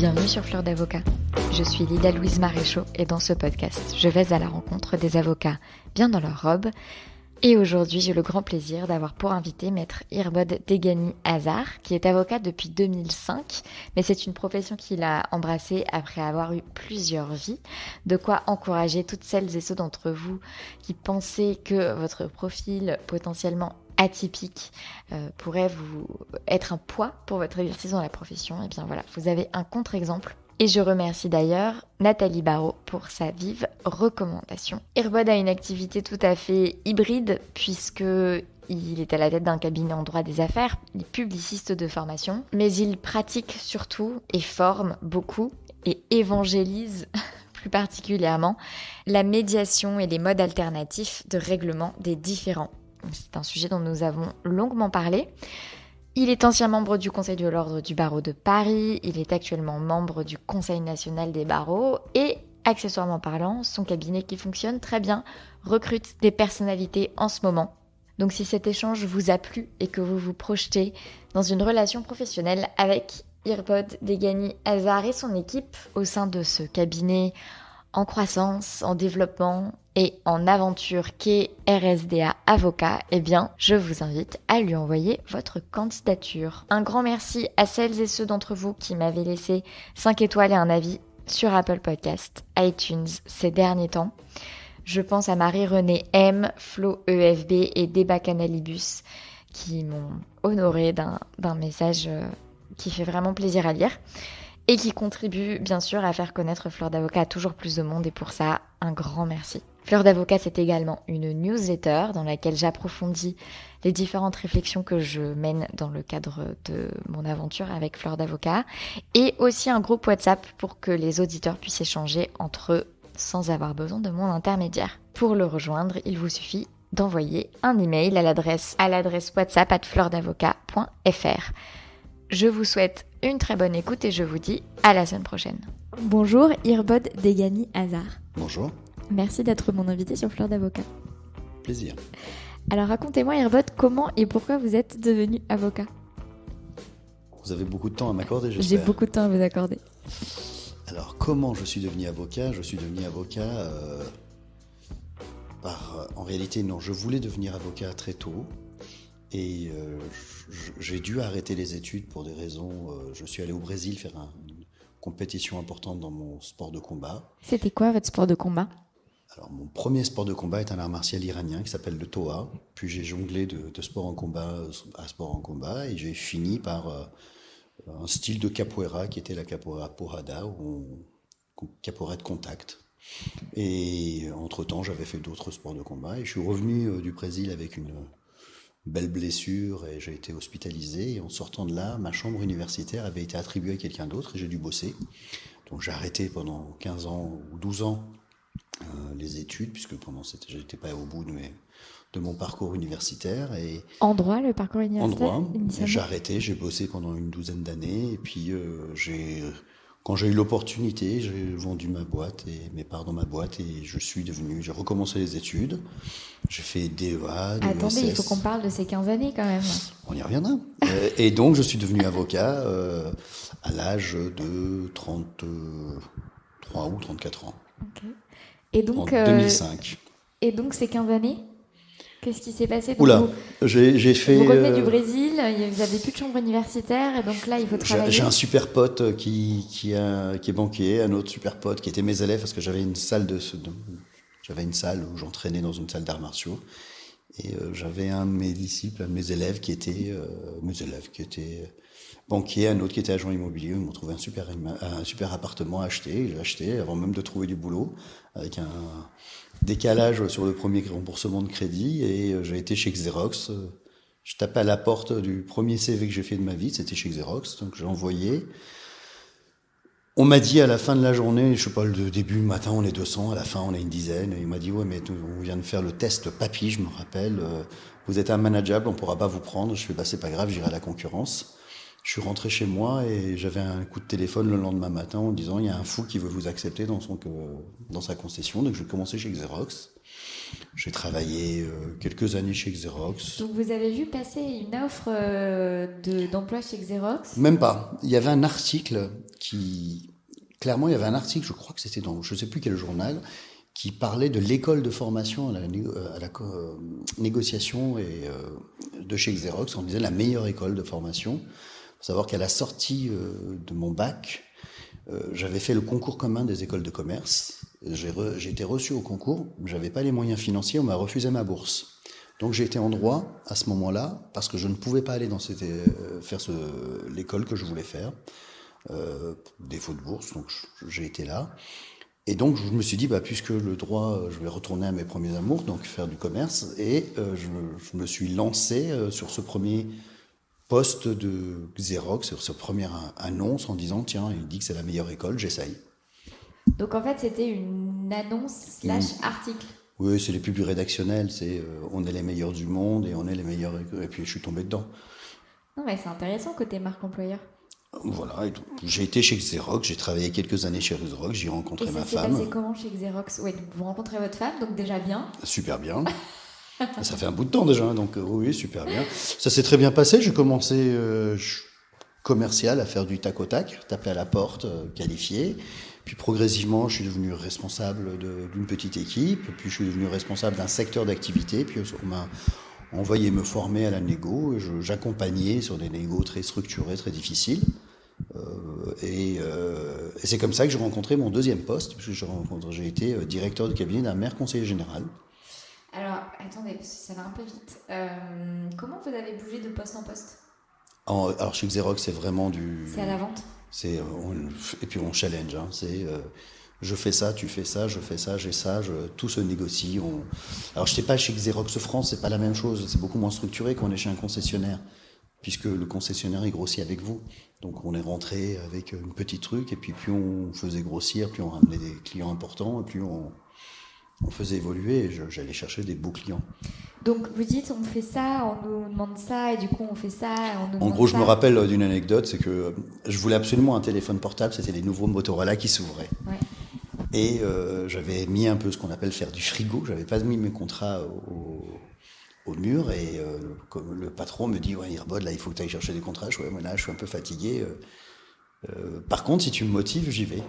Bienvenue sur Fleur d'Avocat. Je suis Lila Louise Maréchaux et dans ce podcast, je vais à la rencontre des avocats bien dans leur robe. Et aujourd'hui, j'ai le grand plaisir d'avoir pour invité Maître Irbod Degani Hazar, qui est avocat depuis 2005, mais c'est une profession qu'il a embrassée après avoir eu plusieurs vies, de quoi encourager toutes celles et ceux d'entre vous qui pensaient que votre profil potentiellement atypique pourrait vous être un poids pour votre exercice dans la profession. Et bien voilà, vous avez un contre-exemple. Et je remercie d'ailleurs Nathalie Barrault pour sa vive recommandation. Irbod a une activité tout à fait hybride puisque il est à la tête d'un cabinet en droit des affaires, il est publiciste de formation, mais il pratique surtout et forme beaucoup et évangélise plus particulièrement la médiation et les modes alternatifs de règlement des différends. C'est un sujet dont nous avons longuement parlé. Il est ancien membre du Conseil de l'Ordre du barreau de Paris, il est actuellement membre du Conseil national des barreaux et, accessoirement parlant, son cabinet qui fonctionne très bien recrute des personnalités en ce moment. Donc si cet échange vous a plu et que vous vous projetez dans une relation professionnelle avec Irbod Degani Hazar et son équipe au sein de ce cabinet en croissance, en développement et en aventure qu'est RSDA Avocat, eh bien, je vous invite à lui envoyer votre candidature. Un grand merci à celles et ceux d'entre vous qui m'avaient laissé 5 étoiles et un avis sur Apple Podcast, iTunes ces derniers temps. Je pense à Marie-Renée M, Flo EFB et Débat Canalibus qui m'ont honoré d'un message qui fait vraiment plaisir à lire. Et qui contribue bien sûr à faire connaître Fleur d'Avocat à toujours plus de monde et pour ça, un grand merci. Fleur d'Avocat, c'est également une newsletter dans laquelle j'approfondis les différentes réflexions que je mène dans le cadre de mon aventure avec Fleur d'Avocat et aussi un groupe WhatsApp pour que les auditeurs puissent échanger entre eux sans avoir besoin de mon intermédiaire. Pour le rejoindre, il vous suffit d'envoyer un email à l'adresse whatsapp@fleurdavocat.fr. Je vous souhaite une très bonne écoute et je vous dis à la semaine prochaine. Bonjour Irbod Degani Hazar. Bonjour. Merci d'être mon invité sur Fleur d'Avocat. Plaisir. Alors racontez-moi Irbod, comment et pourquoi vous êtes devenu avocat ? Vous avez beaucoup de temps à m'accorder, j'espère. J'ai beaucoup de temps à vous accorder. Alors comment je suis devenu avocat ? Je suis devenu avocat en réalité non, je voulais devenir avocat très tôt. Et j'ai dû arrêter les études pour des raisons... je suis allé au Brésil faire une compétition importante dans mon sport de combat. C'était quoi votre sport de combat ? Alors mon premier sport de combat est un art martial iranien qui s'appelle le Toa. Puis j'ai jonglé de sport en combat à sport en combat et j'ai fini par un style de capoeira qui était la capoeira porrada, capoeira de contact. Et entre-temps, j'avais fait d'autres sports de combat et je suis revenu du Brésil avec une belle blessure et j'ai été hospitalisé. Et en sortant de là, ma chambre universitaire avait été attribuée à quelqu'un d'autre et j'ai dû bosser. Donc j'ai arrêté pendant 15 ans ou 12 ans les études, puisque je n'étais pas au bout de mon parcours universitaire. Et en droit, le parcours universitaire ? En droit. J'ai arrêté, j'ai bossé pendant une douzaine d'années et puis quand j'ai eu l'opportunité, j'ai vendu ma boîte et mes parts dans ma boîte et j'ai recommencé les études. J'ai fait DEA, DESS. Attendez, il faut qu'on parle de ces 15 années quand même. On y reviendra. Et donc, je suis devenu avocat à l'âge de 33 ou 34 ans. Okay. Et donc, en 2005. Et donc, ces 15 années, qu'est-ce qui s'est passé ? Donc, j'ai fait... Vous revenez du Brésil, vous n'avez plus de chambre universitaire, et donc là, il faut travailler. J'ai un super pote qui est banquier, un autre super pote qui était mes élèves, parce que j'avais une salle où j'entraînais dans une salle d'arts martiaux. Et j'avais un de mes disciples, un de mes élèves qui était banquier, un autre qui était agent immobilier. Ils m'ont trouvé un super appartement à acheter. J'ai acheté avant même de trouver du boulot, avec un décalage sur le premier remboursement de crédit. Et j'ai été chez Xerox. Je tapais à la porte du premier CV que j'ai fait de ma vie, c'était chez Xerox. Donc j'ai envoyé. On m'a dit à la fin de la journée, je sais pas, le début, le matin, on est 200, à la fin, on est une dizaine. Et il m'a dit, ouais, mais on vient de faire le test papy, je me rappelle. Vous êtes unmanageable, on pourra pas vous prendre. Je fais, bah, c'est pas grave, j'irai à la concurrence. Je suis rentré chez moi et j'avais un coup de téléphone le lendemain matin en disant, il y a un fou qui veut vous accepter dans sa concession. Donc, j'ai commencé chez Xerox. J'ai travaillé quelques années chez Xerox. Donc vous avez vu passer une offre d'emploi chez Xerox? Même pas. Il y avait un article clairement, il y avait un article, je crois que c'était dans, je ne sais plus quel journal, qui parlait de l'école de formation à la négociation de chez Xerox. On disait la meilleure école de formation. Il faut savoir qu'à la sortie de mon bac, j'avais fait le concours commun des écoles de commerce. J'ai été reçu au concours, j'avais pas les moyens financiers, on m'a refusé ma bourse. Donc j'ai été en droit à ce moment-là, parce que je ne pouvais pas aller faire l'école que je voulais faire, défaut de bourse, donc j'ai été là. Et donc je me suis dit, puisque le droit, je vais retourner à mes premiers amours, donc faire du commerce, et je me suis lancé sur ce premier poste de Xerox, sur ce premier annonce, en disant, tiens, il dit que c'est la meilleure école, j'essaye. Donc en fait, c'était une annonce / article. Oui, c'est les plus rédactionnels, c'est on est les meilleurs du monde et on est les meilleurs, et puis je suis tombé dedans. Non mais c'est intéressant côté marque employeur. Voilà, et j'ai été chez Xerox, j'ai travaillé quelques années chez Xerox, j'y rencontré ma femme. Et ça s'est passé comment chez Xerox? Ouais, donc vous rencontrez votre femme, donc déjà bien. Super bien. Ça fait un bout de temps déjà, donc oui, super bien. Ça s'est très bien passé, j'ai commencé commercial à faire du tac au tac, taper à la porte, qualifier. Puis progressivement, je suis devenu responsable d'une petite équipe, puis je suis devenu responsable d'un secteur d'activité, puis on m'a envoyé me former à la négo, et j'accompagnais sur des négos très structurés, très difficiles. Et c'est comme ça que j'ai rencontré mon deuxième poste, puisque j'ai été directeur de cabinet d'un maire conseiller général. Alors, attendez, parce que ça va un peu vite. Comment vous avez bougé de poste en poste? Alors chez Xerox, c'est vraiment C'est à la vente? Et puis on challenge, hein, je fais ça, tu fais ça, je fais ça, j'ai ça, tout se négocie. Alors je sais pas, chez Xerox France, c'est pas la même chose, c'est beaucoup moins structuré qu'on est chez un concessionnaire, puisque le concessionnaire il grossit avec vous. Donc on est rentré avec une petite truc, et puis plus on faisait grossir, plus on ramenait des clients importants, et plus on faisait évoluer, et j'allais chercher des beaux clients. Donc vous dites on fait ça, on nous demande ça, et du coup on fait ça, on nous demande ça. En gros, je me rappelle d'une anecdote, c'est que je voulais absolument un téléphone portable, c'était les nouveaux Motorola qui s'ouvraient. Ouais. Et j'avais mis un peu ce qu'on appelle faire du frigo, j'avais pas mis mes contrats au mur, et comme le patron me dit, ouais Irbod, là il faut que tu ailles chercher des contrats, là je suis un peu fatigué. Par contre, si tu me motives, j'y vais.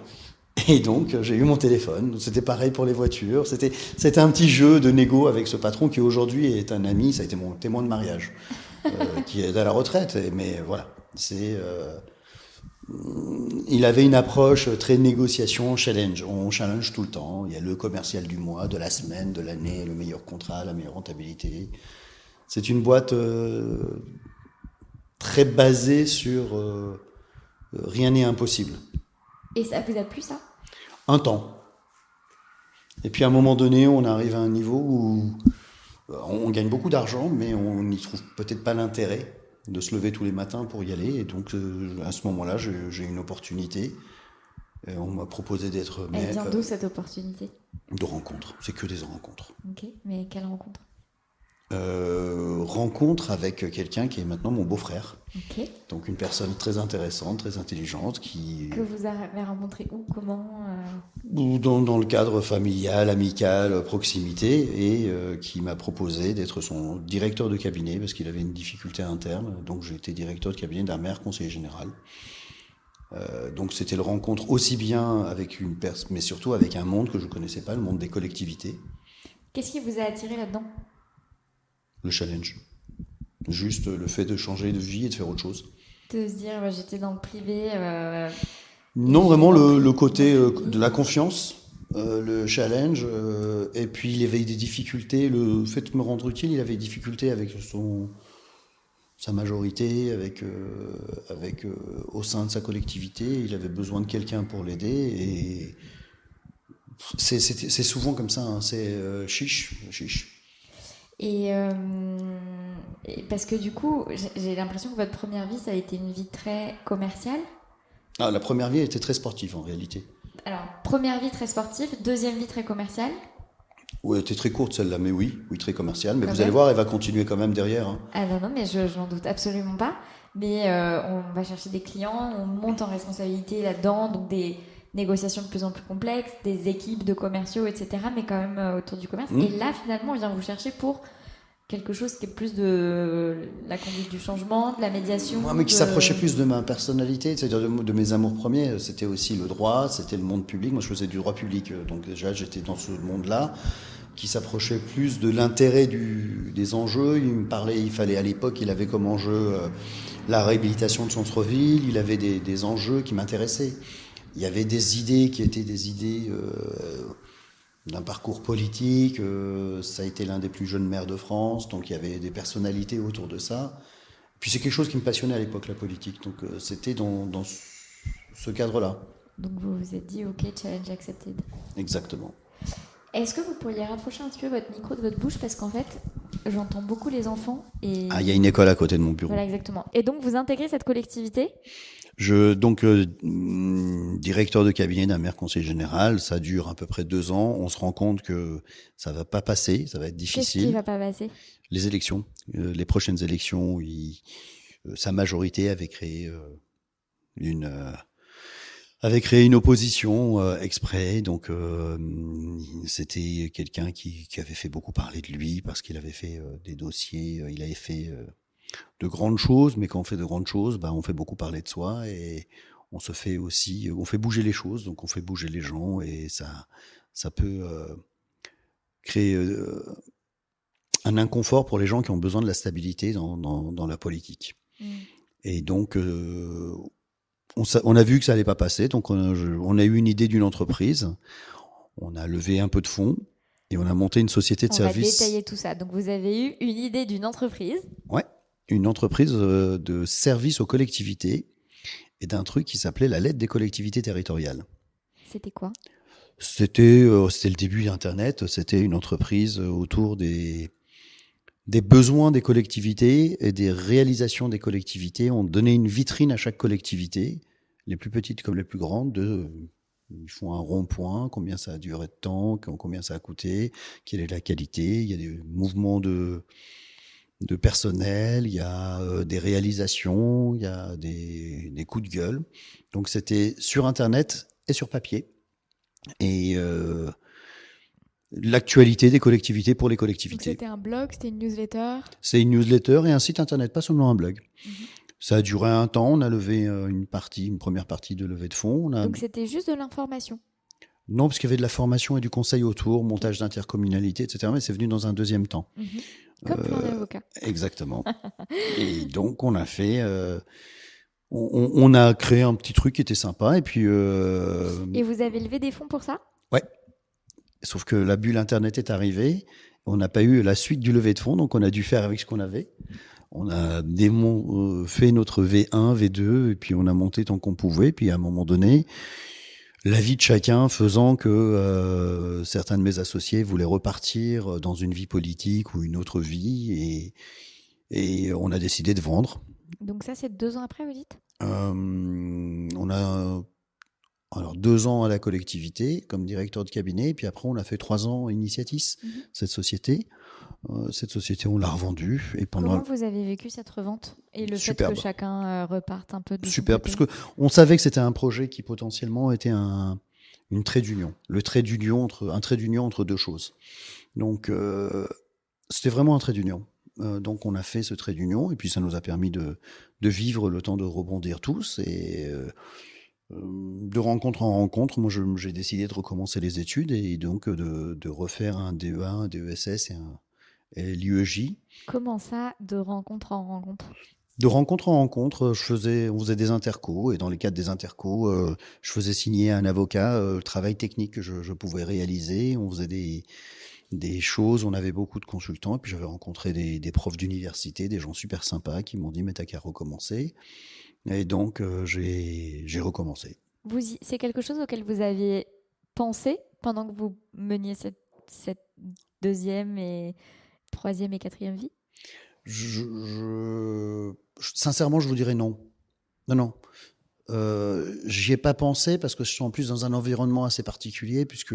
Et donc, j'ai eu mon téléphone. C'était pareil pour les voitures. C'était un petit jeu de négo avec ce patron qui aujourd'hui est un ami. Ça a été mon témoin de mariage, qui est à la retraite. Mais voilà, il avait une approche très négociation, challenge. On challenge tout le temps. Il y a le commercial du mois, de la semaine, de l'année, le meilleur contrat, la meilleure rentabilité. C'est une boîte très basée sur rien n'est impossible. Et ça vous a plu, ça? Un temps. Et puis à un moment donné, on arrive à un niveau où on gagne beaucoup d'argent, mais on n'y trouve peut-être pas l'intérêt de se lever tous les matins pour y aller. Et donc à ce moment-là, j'ai eu une opportunité. Et on m'a proposé d'être maire. Elle vient d'où cette opportunité? De rencontres. C'est que des rencontres. Ok, mais quelle rencontre? Rencontre avec quelqu'un qui est maintenant mon beau-frère. Ok. Donc une personne très intéressante, très intelligente Que vous avez rencontré où, comment dans le cadre familial, amical, proximité, et qui m'a proposé d'être son directeur de cabinet parce qu'il avait une difficulté interne. Donc j'ai été directeur de cabinet d'un maire conseiller général. Donc c'était le rencontre aussi bien avec une personne, mais surtout avec un monde que je connaissais pas, le monde des collectivités. Qu'est-ce qui vous a attiré là-dedans? Le challenge. Juste le fait de changer de vie et de faire autre chose. De se dire, j'étais dans le privé. Non, vraiment le côté de la confiance, le challenge, et puis il avait des difficultés, le fait de me rendre utile, il avait des difficultés avec sa majorité, avec au sein de sa collectivité, il avait besoin de quelqu'un pour l'aider, et c'est souvent comme ça, hein, c'est chiche. Et parce que du coup, j'ai l'impression que votre première vie, ça a été une vie très commerciale. Ah, la première vie était très sportive en réalité. Alors, première vie très sportive, deuxième vie très commerciale. Oui, elle était très courte celle-là, mais oui, très commerciale. Mais vous allez voir, elle va continuer quand même derrière. Hein. Ah non, mais je n'en doute absolument pas. Mais on va chercher des clients, on monte en responsabilité là-dedans, donc des négociations de plus en plus complexes, des équipes de commerciaux, etc., mais quand même autour du commerce. Et là, finalement, on vient vous chercher pour quelque chose qui est plus de la conduite du changement, de la médiation. Moi, mais qui s'approchait plus de ma personnalité, c'est-à-dire de mes amours premiers. C'était aussi le droit, c'était le monde public. Moi, je faisais du droit public, donc déjà, j'étais dans ce monde-là, qui s'approchait plus de l'intérêt des enjeux. Il me parlait, il fallait à l'époque, il avait comme enjeu la réhabilitation de centre-ville. Il avait des enjeux qui m'intéressaient. Il y avait des idées qui étaient des idées d'un parcours politique. Ça a été l'un des plus jeunes maires de France, donc il y avait des personnalités autour de ça. Puis c'est quelque chose qui me passionnait à l'époque, la politique. Donc c'était dans ce cadre-là. Donc vous vous êtes dit, ok, challenge accepted. Exactement. Est-ce que vous pourriez rapprocher un petit peu votre micro de votre bouche, parce qu'en fait, j'entends beaucoup les enfants et... Ah, il y a une école à côté de mon bureau. Voilà, exactement. Et donc vous intégrez cette collectivité ? Directeur de cabinet d'un maire conseiller général, ça dure à peu près 2 ans. On se rend compte que ça va pas passer, ça va être difficile. Qu'est-ce qui va pas passer ? Les élections, les prochaines élections, sa majorité avait créé une opposition exprès. Donc c'était quelqu'un qui avait fait beaucoup parler de lui parce qu'il avait fait des dossiers, il avait fait de grandes choses, mais quand on fait de grandes choses, on fait beaucoup parler de soi et on fait bouger les choses, donc on fait bouger les gens et ça peut créer un inconfort pour les gens qui ont besoin de la stabilité dans la politique. Et donc on a vu que ça allait pas passer, donc on a eu une idée d'une entreprise, on a levé un peu de fonds et on a monté une société de services. On va détailler tout ça. Donc vous avez eu une idée d'une entreprise. Ouais. Une entreprise de service aux collectivités et d'un truc qui s'appelait la lettre des collectivités territoriales. C'était quoi ? C'était le début d'Internet. C'était une entreprise autour des besoins des collectivités et des réalisations des collectivités. On donnait une vitrine à chaque collectivité, les plus petites comme les plus grandes, ils font un rond-point, combien ça a duré de temps, combien ça a coûté, quelle est la qualité. Il y a des mouvements de personnel, il y a des réalisations, il y a des coups de gueule. Donc c'était sur Internet et sur papier. Et l'actualité des collectivités pour les collectivités. Donc c'était un blog, c'était une newsletter ? C'est une newsletter et un site Internet, pas seulement un blog. Ça a duré un temps, on a levé une première partie de levée de fonds. Donc c'était juste de l'information ? Non, parce qu'il y avait de la formation et du conseil autour, montage d'intercommunalité, etc. Mais c'est venu dans un deuxième temps. Comme plan d'avocat. Exactement. Et donc, on a fait... on a créé un petit truc qui était sympa. Et puis... Et vous avez levé des fonds pour ça ? Ouais. Sauf que la bulle Internet est arrivée. On n'a pas eu la suite du levée de fonds, donc on a dû faire avec ce qu'on avait. On a fait notre V1, V2, et puis on a monté tant qu'on pouvait. Puis à un moment donné... la vie de chacun faisant que certains de mes associés voulaient repartir dans une vie politique ou une autre vie et on a décidé de vendre. Donc ça, c'est 2 ans après, vous dites ? On a 2 ans à la collectivité comme directeur de cabinet, et puis après on a fait 3 ans Initiatis, cette société. Cette société, on l'a revendue. Et Comment vous avez vécu cette revente et le Superbe. fait que chacun reparte un peu de Super, parce que on savait que c'était un projet qui potentiellement était une trait d'union. Un trait d'union entre 2 choses. Donc c'était vraiment un trait d'union. Donc on a fait ce trait d'union et puis ça nous a permis de vivre le temps de rebondir tous et de rencontre en rencontre. Moi j'ai décidé de recommencer les études et donc de refaire un DEA, un DESS et l'IEJ. Comment ça, de rencontre en rencontre ? De rencontre en rencontre, on faisait des intercos et dans les cadres des intercos, je faisais signer à un avocat le travail technique que je pouvais réaliser. On faisait des choses, on avait beaucoup de consultants et puis j'avais rencontré des profs d'université, des gens super sympas qui m'ont dit mais t'as qu'à recommencer. Et donc j'ai recommencé. C'est quelque chose auquel vous aviez pensé pendant que vous meniez cette 2e et 3e et 4e vie ? Sincèrement, je vous dirais non. Non. J'y ai pas pensé parce que je suis en plus dans un environnement assez particulier puisque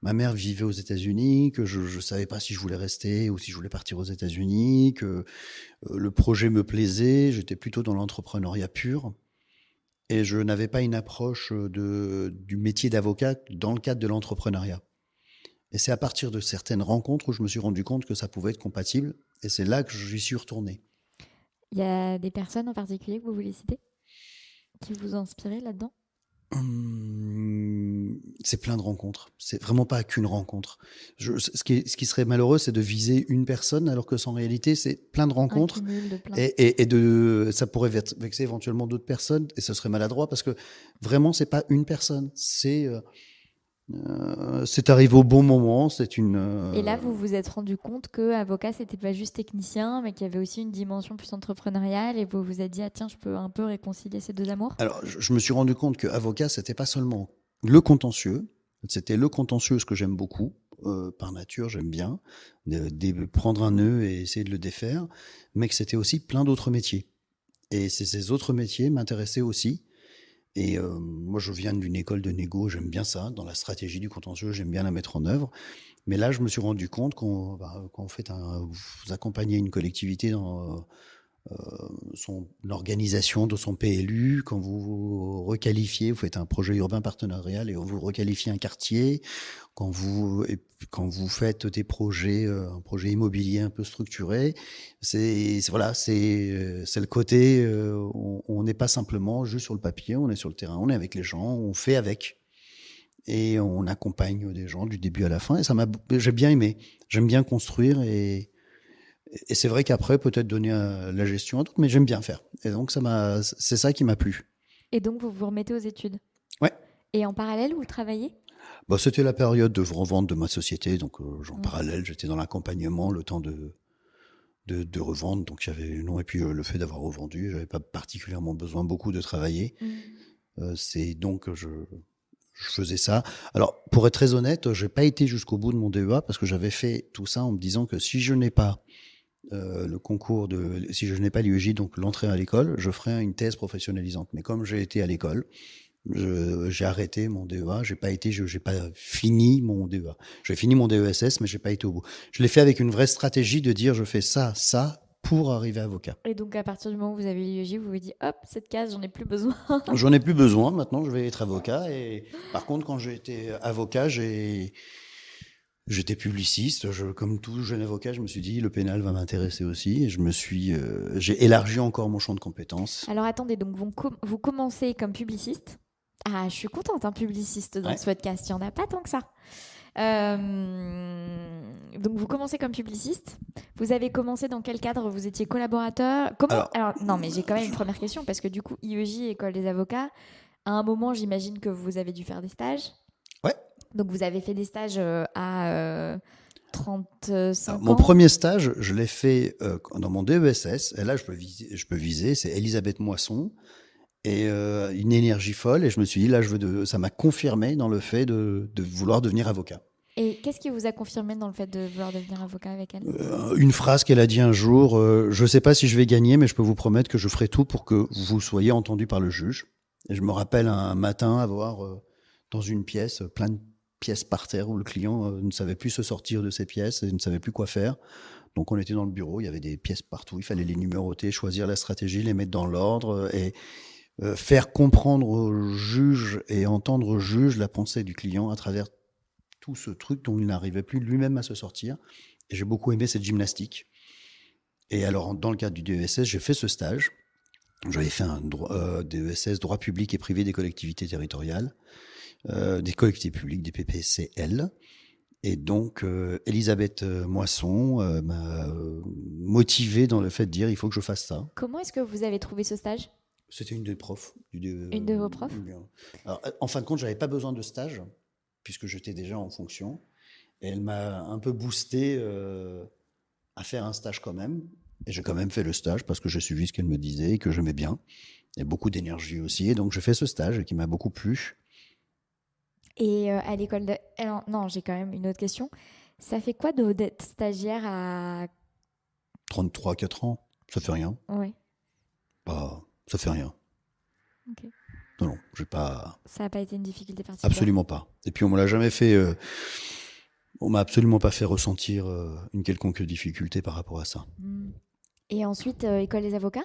ma mère vivait aux États-Unis, que je savais pas si je voulais rester ou si je voulais partir aux États-Unis, que le projet me plaisait. J'étais plutôt dans l'entrepreneuriat pur. et je n'avais pas une approche du métier d'avocat dans le cadre de l'entrepreneuriat. Et c'est à partir de certaines rencontres où je me suis rendu compte que ça pouvait être compatible, et c'est là que j'y suis retourné. Il y a des personnes en particulier que vous voulez citer qui vous ont inspiré là-dedans? C'est plein de rencontres. C'est vraiment pas qu'une rencontre. Ce qui serait malheureux, c'est de viser une personne, alors que en réalité, c'est plein de rencontres. Un cumul de plein. Et ça pourrait vexer éventuellement d'autres personnes, et ce serait maladroit, parce que vraiment, c'est pas une personne. C'est arrivé au bon moment. Et là, vous vous êtes rendu compte que avocat, c'était pas juste technicien, mais qu'il y avait aussi une dimension plus entrepreneuriale, et vous vous êtes dit, ah tiens, je peux un peu réconcilier ces deux amours? Alors, je me suis rendu compte que avocat, c'était pas seulement le contentieux. C'était le contentieux, ce que j'aime beaucoup. Par nature, j'aime bien prendre un nœud et essayer de le défaire, mais que c'était aussi plein d'autres métiers. Et ces autres métiers m'intéressaient aussi. Et moi, je viens d'une école de négo, j'aime bien ça. Dans la stratégie du contentieux, j'aime bien la mettre en œuvre. Mais là, je me suis rendu compte quand vous accompagnez une collectivité dans son organisation de son PLU, quand vous requalifiez, vous faites un projet urbain partenarial et vous requalifiez un quartier, quand vous faites des projets, un projet immobilier un peu structuré, c'est le côté, on n'est pas simplement juste sur le papier, on est sur le terrain, on est avec les gens, on fait avec. Et on accompagne des gens du début à la fin. Et j'ai bien aimé. J'aime bien construire et c'est vrai qu'après, peut-être donner la gestion à d'autres, mais j'aime bien faire. Et donc, c'est ça qui m'a plu. Et donc, vous vous remettez aux études? Ouais. Et en parallèle, vous travaillez? C'était la période de revente de ma société. Donc, en parallèle, j'étais dans l'accompagnement, le temps de revendre. Donc, et puis le fait d'avoir revendu, j'avais pas particulièrement besoin beaucoup de travailler. C'est donc, je faisais ça. Alors, pour être très honnête, j'ai pas été jusqu'au bout de mon DEA parce que j'avais fait tout ça en me disant que si je n'ai pas si je n'ai pas l'IEJ, donc l'entrée à l'école, je ferai une thèse professionnalisante. Mais comme j'ai été à l'école, j'ai arrêté mon DEA, j'ai pas fini mon DEA. J'ai fini mon DESS, mais j'ai pas été au bout. Je l'ai fait avec une vraie stratégie de dire je fais ça pour arriver avocat. Et donc à partir du moment où vous avez l'IEJ, vous vous dites hop, cette case, j'en ai plus besoin. J'en ai plus besoin, maintenant je vais être avocat. Et par contre, quand j'ai été avocat, j'étais publiciste. Comme tout jeune avocat, je me suis dit le pénal va m'intéresser aussi. Et j'ai élargi encore mon champ de compétences. Alors attendez, donc vous commencez comme publiciste. Ah, je suis contente, un publiciste dans ce podcast. Il n'y en a pas tant que ça. Donc vous commencez comme publiciste. Vous avez commencé dans quel cadre? Vous étiez collaborateur? Alors non, mais j'ai quand même une première question parce que du coup, IEJ, École des avocats, à un moment, j'imagine que vous avez dû faire des stages. Ouais. Donc vous avez fait des stages à 35 ans. Mon premier stage, je l'ai fait dans mon DESS. Et là, je peux viser. C'est Elisabeth Moisson. Et une énergie folle, et je me suis dit là ça m'a confirmé dans le fait de vouloir devenir avocat. Et qu'est-ce qui vous a confirmé dans le fait de vouloir devenir avocat avec elle? Une phrase qu'elle a dit un jour, je sais pas si je vais gagner, mais je peux vous promettre que je ferai tout pour que vous soyez entendu par le juge. Et je me rappelle un matin avoir dans une pièce plein de pièces par terre où le client ne savait plus se sortir de ses pièces et ne savait plus quoi faire. Donc on était dans le bureau, il y avait des pièces partout, il fallait les numéroter, choisir la stratégie, les mettre dans l'ordre et faire comprendre au juge et entendre au juge la pensée du client à travers tout ce truc dont il n'arrivait plus lui-même à se sortir. Et j'ai beaucoup aimé cette gymnastique. Et alors, dans le cadre du DESS, j'ai fait ce stage. J'avais fait un DESS, droit public et privé des collectivités territoriales, des collectivités publiques, des PPCL. Et donc, Elisabeth Moisson m'a motivé dans le fait de dire il faut que je fasse ça. Comment est-ce que vous avez trouvé ce stage ? C'était une des profs. Une de vos profs ? Alors, en fin de compte, j'avais pas besoin de stage, puisque j'étais déjà en fonction. Et elle m'a un peu boosté à faire un stage quand même. Et j'ai quand même fait le stage parce que j'ai suivi ce qu'elle me disait et que j'aimais bien. Il y a beaucoup d'énergie aussi. Et donc, j'ai fait ce stage qui m'a beaucoup plu. Et à l'école de... Alors, non, j'ai quand même une autre question. Ça fait quoi d'être stagiaire à... 33, 4 ans, ça fait rien. Oui. Bah, ça fait rien. Ok. Non, j'ai pas... Ça n'a pas été une difficulté particulière? Absolument pas. Et puis, on me l'a jamais fait... on m'a absolument pas fait ressentir une quelconque difficulté par rapport à ça. Et ensuite, école des avocats?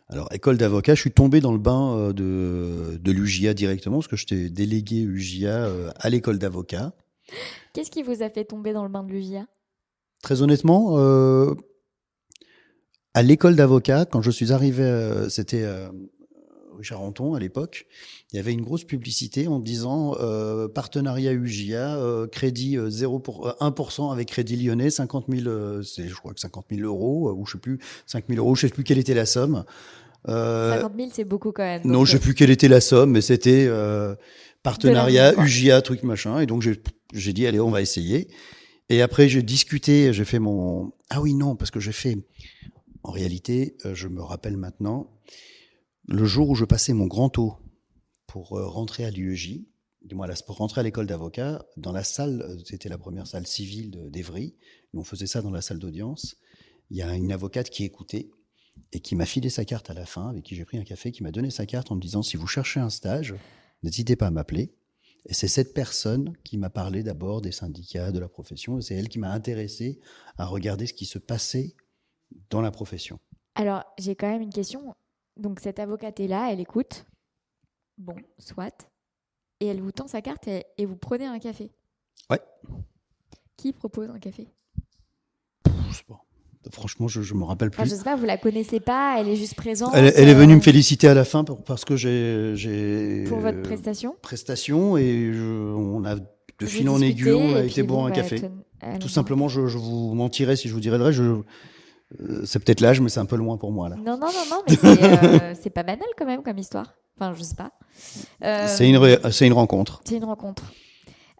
Alors, école d'avocat, je suis tombé dans le bain de l'UJA directement, parce que j'étais délégué UJA à l'école d'avocat. Qu'est-ce qui vous a fait tomber dans le bain de l'UJA? Très honnêtement, à l'école d'avocat, quand je suis arrivé, c'était rue Charenton à l'époque, il y avait une grosse publicité en disant partenariat UJA, crédit 1% avec Crédit Lyonnais, 50 000, je crois que 50 000 euros, ou je sais plus, 5 000 euros, je sais plus quelle était la somme. 50 000, c'est beaucoup quand même. Non, Donc, je sais plus quelle était la somme, mais c'était partenariat, quoi. UJA, truc machin. Et donc j'ai dit, allez, on va essayer. Et après, j'ai discuté, j'ai fait mon... Ah oui, non, parce que j'ai fait... En réalité, je me rappelle maintenant, le jour où je passais mon grand taux pour rentrer à l'UEJ, du moins pour rentrer à l'école d'avocat, dans la salle, c'était la première salle civile d'Evry, on faisait ça dans la salle d'audience, il y a une avocate qui écoutait et qui m'a filé sa carte à la fin, avec qui j'ai pris un café, qui m'a donné sa carte en me disant, si vous cherchez un stage, n'hésitez pas à m'appeler. Et c'est cette personne qui m'a parlé d'abord des syndicats, de la profession, et c'est elle qui m'a intéressé à regarder ce qui se passait dans la profession. Alors, j'ai quand même une question. Donc, cette avocate est là, elle écoute. Bon, soit. Et elle vous tend sa carte et vous prenez un café. Ouais. Qui propose un café? Je sais pas. Franchement, je me rappelle plus. Enfin, je sais pas, vous la connaissez pas, elle est juste présente. Elle est venue me féliciter à la fin parce que j'ai pour votre prestation. Et on a de fil en aiguille, on a été boire un café. Tout simplement, je vous mentirais si je vous dirais le vrai. C'est peut-être l'âge, mais c'est un peu loin pour moi là. Non, mais c'est pas banal quand même comme histoire. Enfin, je sais pas. C'est une rencontre. C'est une rencontre.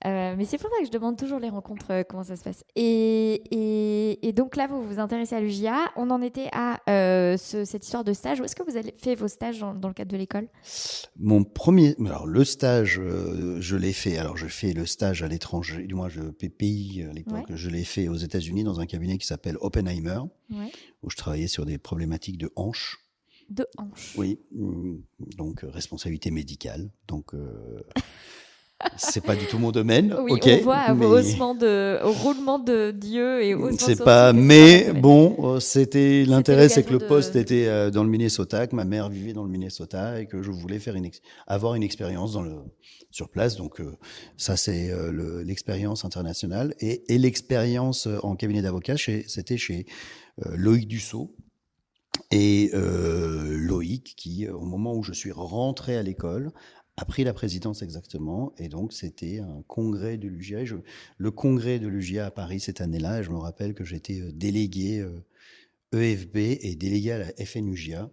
Mais c'est pour ça que je demande toujours les rencontres, comment ça se passe. Et donc là, vous vous intéressez à l'UJA. On en était à cette histoire de stage. Où est-ce que vous avez fait vos stages dans le cadre de l'école? Alors le stage, je l'ai fait. Alors je fais le stage à l'étranger, du moins PPI à l'époque. Ouais. Je l'ai fait aux États-Unis dans un cabinet qui s'appelle Oppenheimer, où je travaillais sur des problématiques de hanches. De hanches. Oui, donc responsabilité médicale. Donc c'est pas du tout mon domaine. Oui, okay, on voit au roulement de Dieu et au c'est pas, mais bon, c'était l'intérêt, c'est que le poste était dans le Minnesota, que ma mère vivait dans le Minnesota et que je voulais faire avoir une expérience sur place. Donc ça, c'est l'expérience internationale et l'expérience en cabinet d'avocat. C'était chez Loïc Dussault. Et Loïc, qui, au moment où je suis rentré à l'école, a pris la présidence exactement. Et donc, c'était un congrès de l'UJA. Le congrès de l'UJA à Paris cette année-là, je me rappelle que j'étais délégué EFB et délégué à la FNUJA.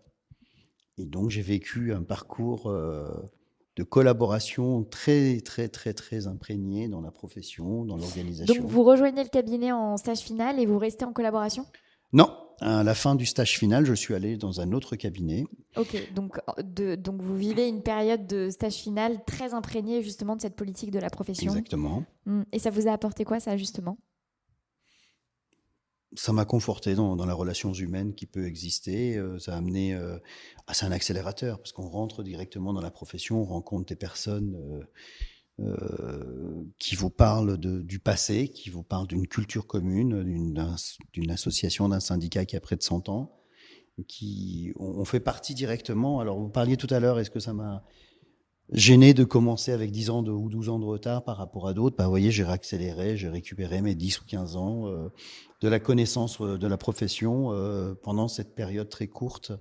Et donc, j'ai vécu un parcours de collaboration très, très, très, très imprégné dans la profession, dans l'organisation. Donc, vous rejoignez le cabinet en stage final et vous restez en collaboration ? Non, à la fin du stage final, je suis allé dans un autre cabinet. Ok, donc vous vivez une période de stage final très imprégnée justement de cette politique de la profession. Exactement. Et ça vous a apporté quoi, ça, justement ? Ça m'a conforté dans la relation humaine qui peut exister. Ça a amené... c'est un accélérateur, parce qu'on rentre directement dans la profession, on rencontre des personnes... qui vous parle du passé, qui vous parle d'une culture commune, d'une association, d'un syndicat qui a près de 100 ans, on fait partie directement. Alors, vous parliez tout à l'heure, est-ce que ça m'a gêné de commencer avec 10 ans ou 12 ans de retard par rapport à d'autres ? Vous voyez, j'ai réaccéléré, j'ai récupéré mes 10 ou 15 ans de la connaissance de la profession pendant cette période très courte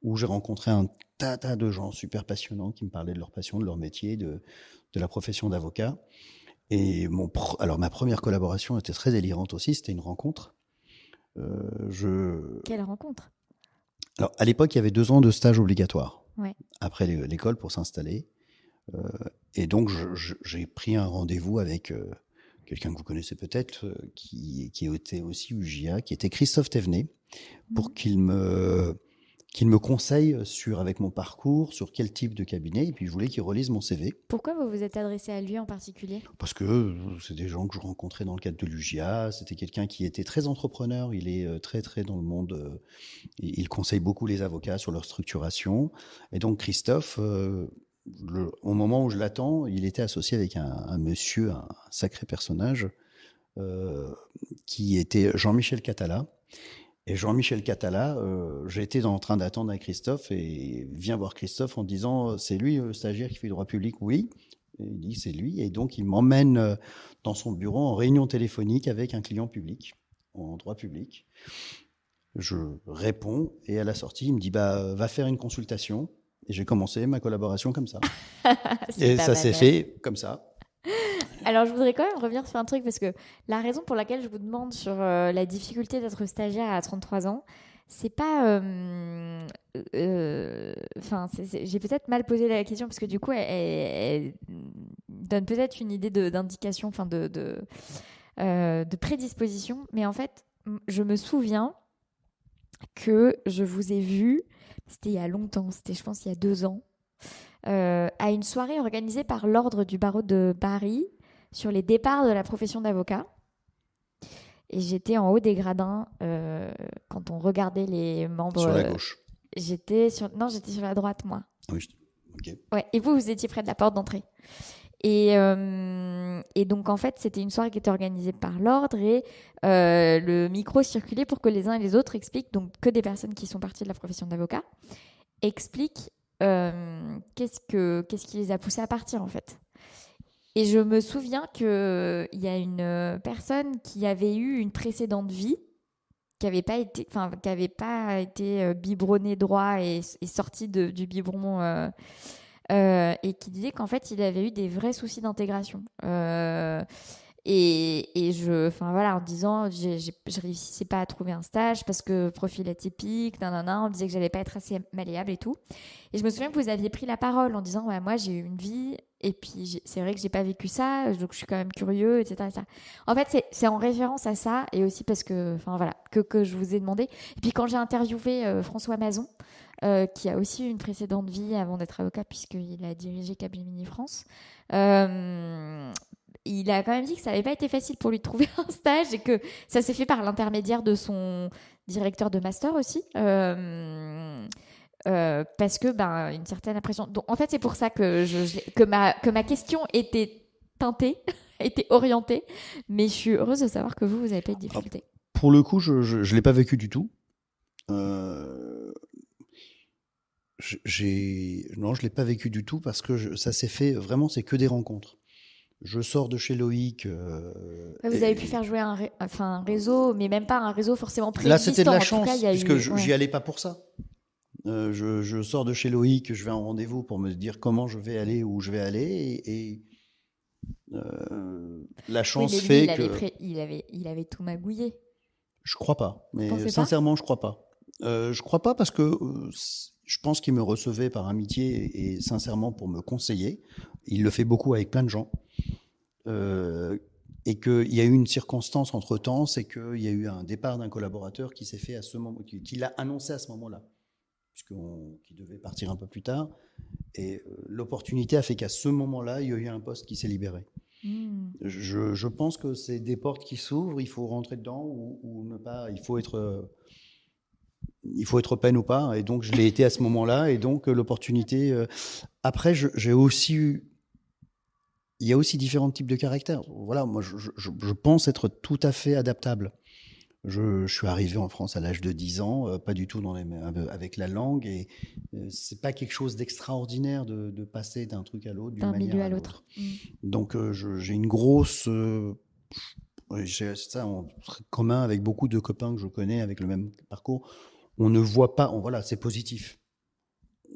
où j'ai rencontré un tas de gens super passionnants qui me parlaient de leur passion, de leur métier, de la profession d'avocat. Et alors ma première collaboration était très délirante aussi, c'était une rencontre. Quelle rencontre ? Alors à l'époque, il y avait 2 ans de stage obligatoire après l'école pour s'installer. Et donc j'ai pris un rendez-vous avec quelqu'un que vous connaissez peut-être, qui était aussi UJA, qui était Christophe Thévenet, pour qu'il me conseille avec mon parcours, sur quel type de cabinet, et puis je voulais qu'il relise mon CV. Pourquoi vous vous êtes adressé à lui en particulier ? Parce que c'est des gens que je rencontrais dans le cadre de l'UJA, c'était quelqu'un qui était très entrepreneur, il est très très dans le monde, il conseille beaucoup les avocats sur leur structuration, et donc Christophe, au moment où je l'attends, il était associé avec un monsieur, un sacré personnage, qui était Jean-Michel Catala, Et Jean-Michel Catala, j'étais en train d'attendre avec Christophe et vient voir Christophe en disant c'est lui le stagiaire qui fait du droit public? Oui. Et il dit c'est lui. Et donc il m'emmène dans son bureau en réunion téléphonique avec un client public, en droit public. Je réponds et à la sortie, il me dit va faire une consultation. Et j'ai commencé ma collaboration comme ça. Et ça s'est fait comme ça. Alors, je voudrais quand même revenir sur un truc parce que la raison pour laquelle je vous demande sur la difficulté d'être stagiaire à 33 ans, c'est pas. Enfin, j'ai peut-être mal posé la question parce que du coup, elle donne peut-être une idée d'indication, enfin de prédisposition. Mais en fait, je me souviens que je vous ai vu, c'était il y a longtemps, c'était je pense il y a 2 ans, à une soirée organisée par l'Ordre du barreau de Paris sur les départs de la profession d'avocat. Et j'étais en haut des gradins quand on regardait les membres. Sur la gauche. J'étais sur la droite, moi. Oui, ok. Ouais. Et vous étiez près de la porte d'entrée. Et donc, en fait, c'était une soirée qui était organisée par l'Ordre et le micro circulait pour que les uns et les autres expliquent, donc que des personnes qui sont parties de la profession d'avocat, expliquent qu'est-ce qui les a poussés à partir, en fait. Et je me souviens qu'il y a une personne qui avait eu une précédente vie, qui n'avait pas été biberonnée droit et sortie du biberon, et qui disait qu'en fait, il avait eu des vrais soucis d'intégration. En disant, je réussissais pas à trouver un stage parce que profil atypique, on disait que j'allais pas être assez malléable et tout. Et je me souviens que vous aviez pris la parole en disant, ouais, moi j'ai eu une vie et puis c'est vrai que j'ai pas vécu ça, donc je suis quand même curieux, etc. etc. En fait, c'est en référence à ça et aussi parce que, que je vous ai demandé. Et puis quand j'ai interviewé François Mazon, qui a aussi eu une précédente vie avant d'être avocat puisqu'il a dirigé Capgemini France. Il a quand même dit que ça n'avait pas été facile pour lui de trouver un stage et que ça s'est fait par l'intermédiaire de son directeur de master aussi. Parce que une certaine impression. Donc, en fait, c'est pour ça que ma question était teintée, était orientée. Mais je suis heureuse de savoir que vous n'avez pas eu de difficulté. Pour le coup, je ne l'ai pas vécu du tout. Non, je l'ai pas vécu du tout parce que ça s'est fait vraiment, c'est que des rencontres. Je sors de chez Loïc. Vous avez pu faire jouer un réseau, mais même pas un réseau forcément préexistant. Là, c'était de la chance, puisque j'y allais pas pour ça. Je sors de chez Loïc, je vais en rendez-vous pour me dire comment je vais aller, où je vais aller, la chance fait que... Il avait tout magouillé. Je crois pas, mais sincèrement, je crois pas. Je crois pas parce que je pense qu'il me recevait par amitié et sincèrement pour me conseiller. Il le fait beaucoup avec plein de gens. Et qu'il y a eu une circonstance entre-temps, c'est qu'il y a eu un départ d'un collaborateur qui s'est fait à ce moment, qui l'a annoncé à ce moment-là, qui devait partir un peu plus tard. Et l'opportunité a fait qu'à ce moment-là, il y a eu un poste qui s'est libéré. Je pense que c'est des portes qui s'ouvrent, il faut rentrer dedans ou ne pas, il faut être open ou pas. Et donc, je l'ai été à ce moment-là. Et donc, l'opportunité... Après, j'ai aussi eu... Il y a aussi différents types de caractères. Voilà, moi, je pense être tout à fait adaptable. Je suis arrivé en France à l'âge de 10 ans, pas du tout avec la langue. Et c'est pas quelque chose d'extraordinaire de passer d'un truc à l'autre, d'une manière à l'autre. Donc, j'ai une grosse... j'ai ça en commun avec beaucoup de copains que je connais avec le même parcours. On ne voit pas... Voilà, c'est positif.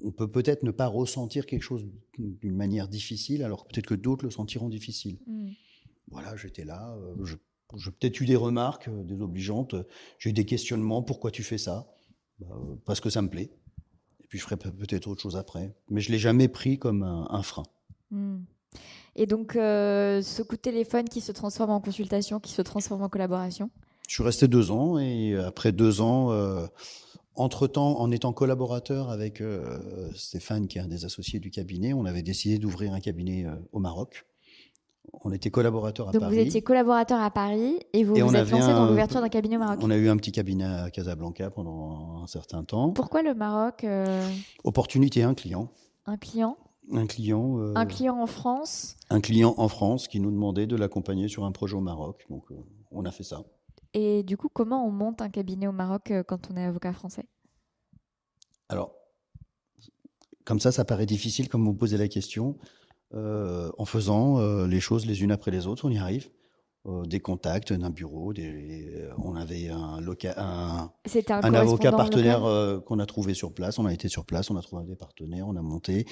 On peut peut-être ne pas ressentir quelque chose d'une manière difficile, alors peut-être que d'autres le sentiront difficile. Voilà, j'étais là, j'ai peut-être eu des remarques désobligeantes, j'ai eu des questionnements, pourquoi tu fais ça ? Parce que ça me plaît. Et puis je ferai peut-être autre chose après. Mais je ne l'ai jamais pris comme un frein. Et donc, ce coup de téléphone qui se transforme en consultation, qui se transforme en collaboration ? Je suis resté 2 ans et après 2 ans... Entre-temps, en étant collaborateur avec Stéphane, qui est un des associés du cabinet, on avait décidé d'ouvrir un cabinet au Maroc. On était collaborateur à Paris. Donc vous étiez collaborateur à Paris et vous vous êtes lancé dans l'ouverture d'un cabinet au Maroc. On a eu un petit cabinet à Casablanca pendant un certain temps. Pourquoi le Maroc Opportunité, un client. Un client Un client en France. Un client en France qui nous demandait de l'accompagner sur un projet au Maroc. Donc on a fait ça. Et du coup, comment on monte un cabinet au Maroc quand on est avocat français? Alors, comme ça paraît difficile, comme vous me posez la question. En faisant les choses les unes après les autres, on y arrive. Des contacts d'un bureau, on avait C'était un un avocat correspondant partenaire local? qu'on a trouvé sur place. On a été sur place, on a trouvé des partenaires, on a monté.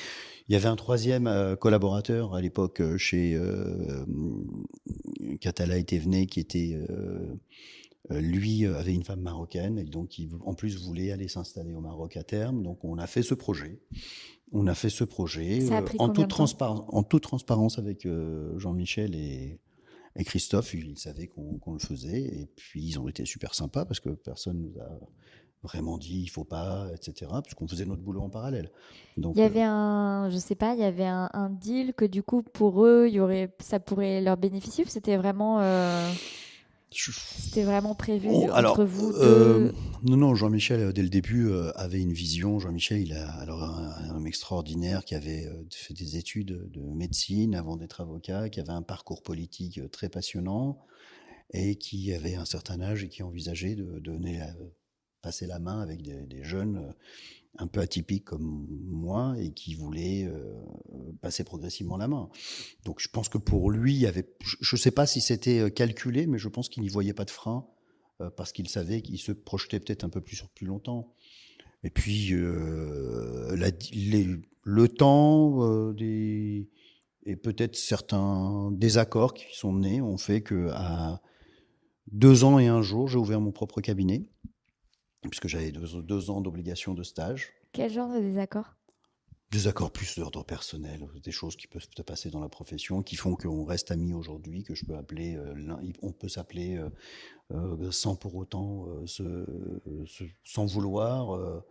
Il y avait un troisième collaborateur à l'époque chez Catala et Thévenet qui était lui avait une femme marocaine et donc il en plus voulait aller s'installer au Maroc à terme. Donc on a fait ce projet. On a fait ce projet Ça a pris combien de temps? en toute transparence avec Jean-Michel et Christophe. Ils savaient qu'on le faisait et puis ils ont été super sympas parce que personne nous a vraiment dit il faut pas, etc. Puisqu'on faisait notre boulot en parallèle. Il y Donc avait je sais pas, il y avait un deal que du coup pour eux, ça pourrait leur bénéficier ou je- c'était vraiment prévu Bon, entre alors, vous deux? non, Jean-Michel, dès le début, avait une vision. Jean-Michel, il a alors un homme extraordinaire qui avait fait des études de médecine avant d'être avocat, qui avait un parcours politique très passionnant et qui avait un certain âge et qui envisageait de donner, passer la main avec des jeunes un peu atypiques comme moi et qui voulaient passer progressivement la main. Donc je pense que pour lui, il y avait, je ne sais pas si c'était calculé, mais je pense qu'il n'y voyait pas de frein parce qu'il savait qu'il se projetait peut-être un peu plus sur plus longtemps. Et puis le temps et peut-être certains désaccords qui sont nés ont fait que à 2 ans et un jour, j'ai ouvert mon propre cabinet puisque j'avais 2 ans d'obligation de stage. Quel genre de désaccord? Des accords plus d'ordre personnel, des choses qui peuvent se passer dans la profession, qui font qu'on reste amis aujourd'hui, que je peux appeler, on peut s'appeler sans pour autant sans vouloir,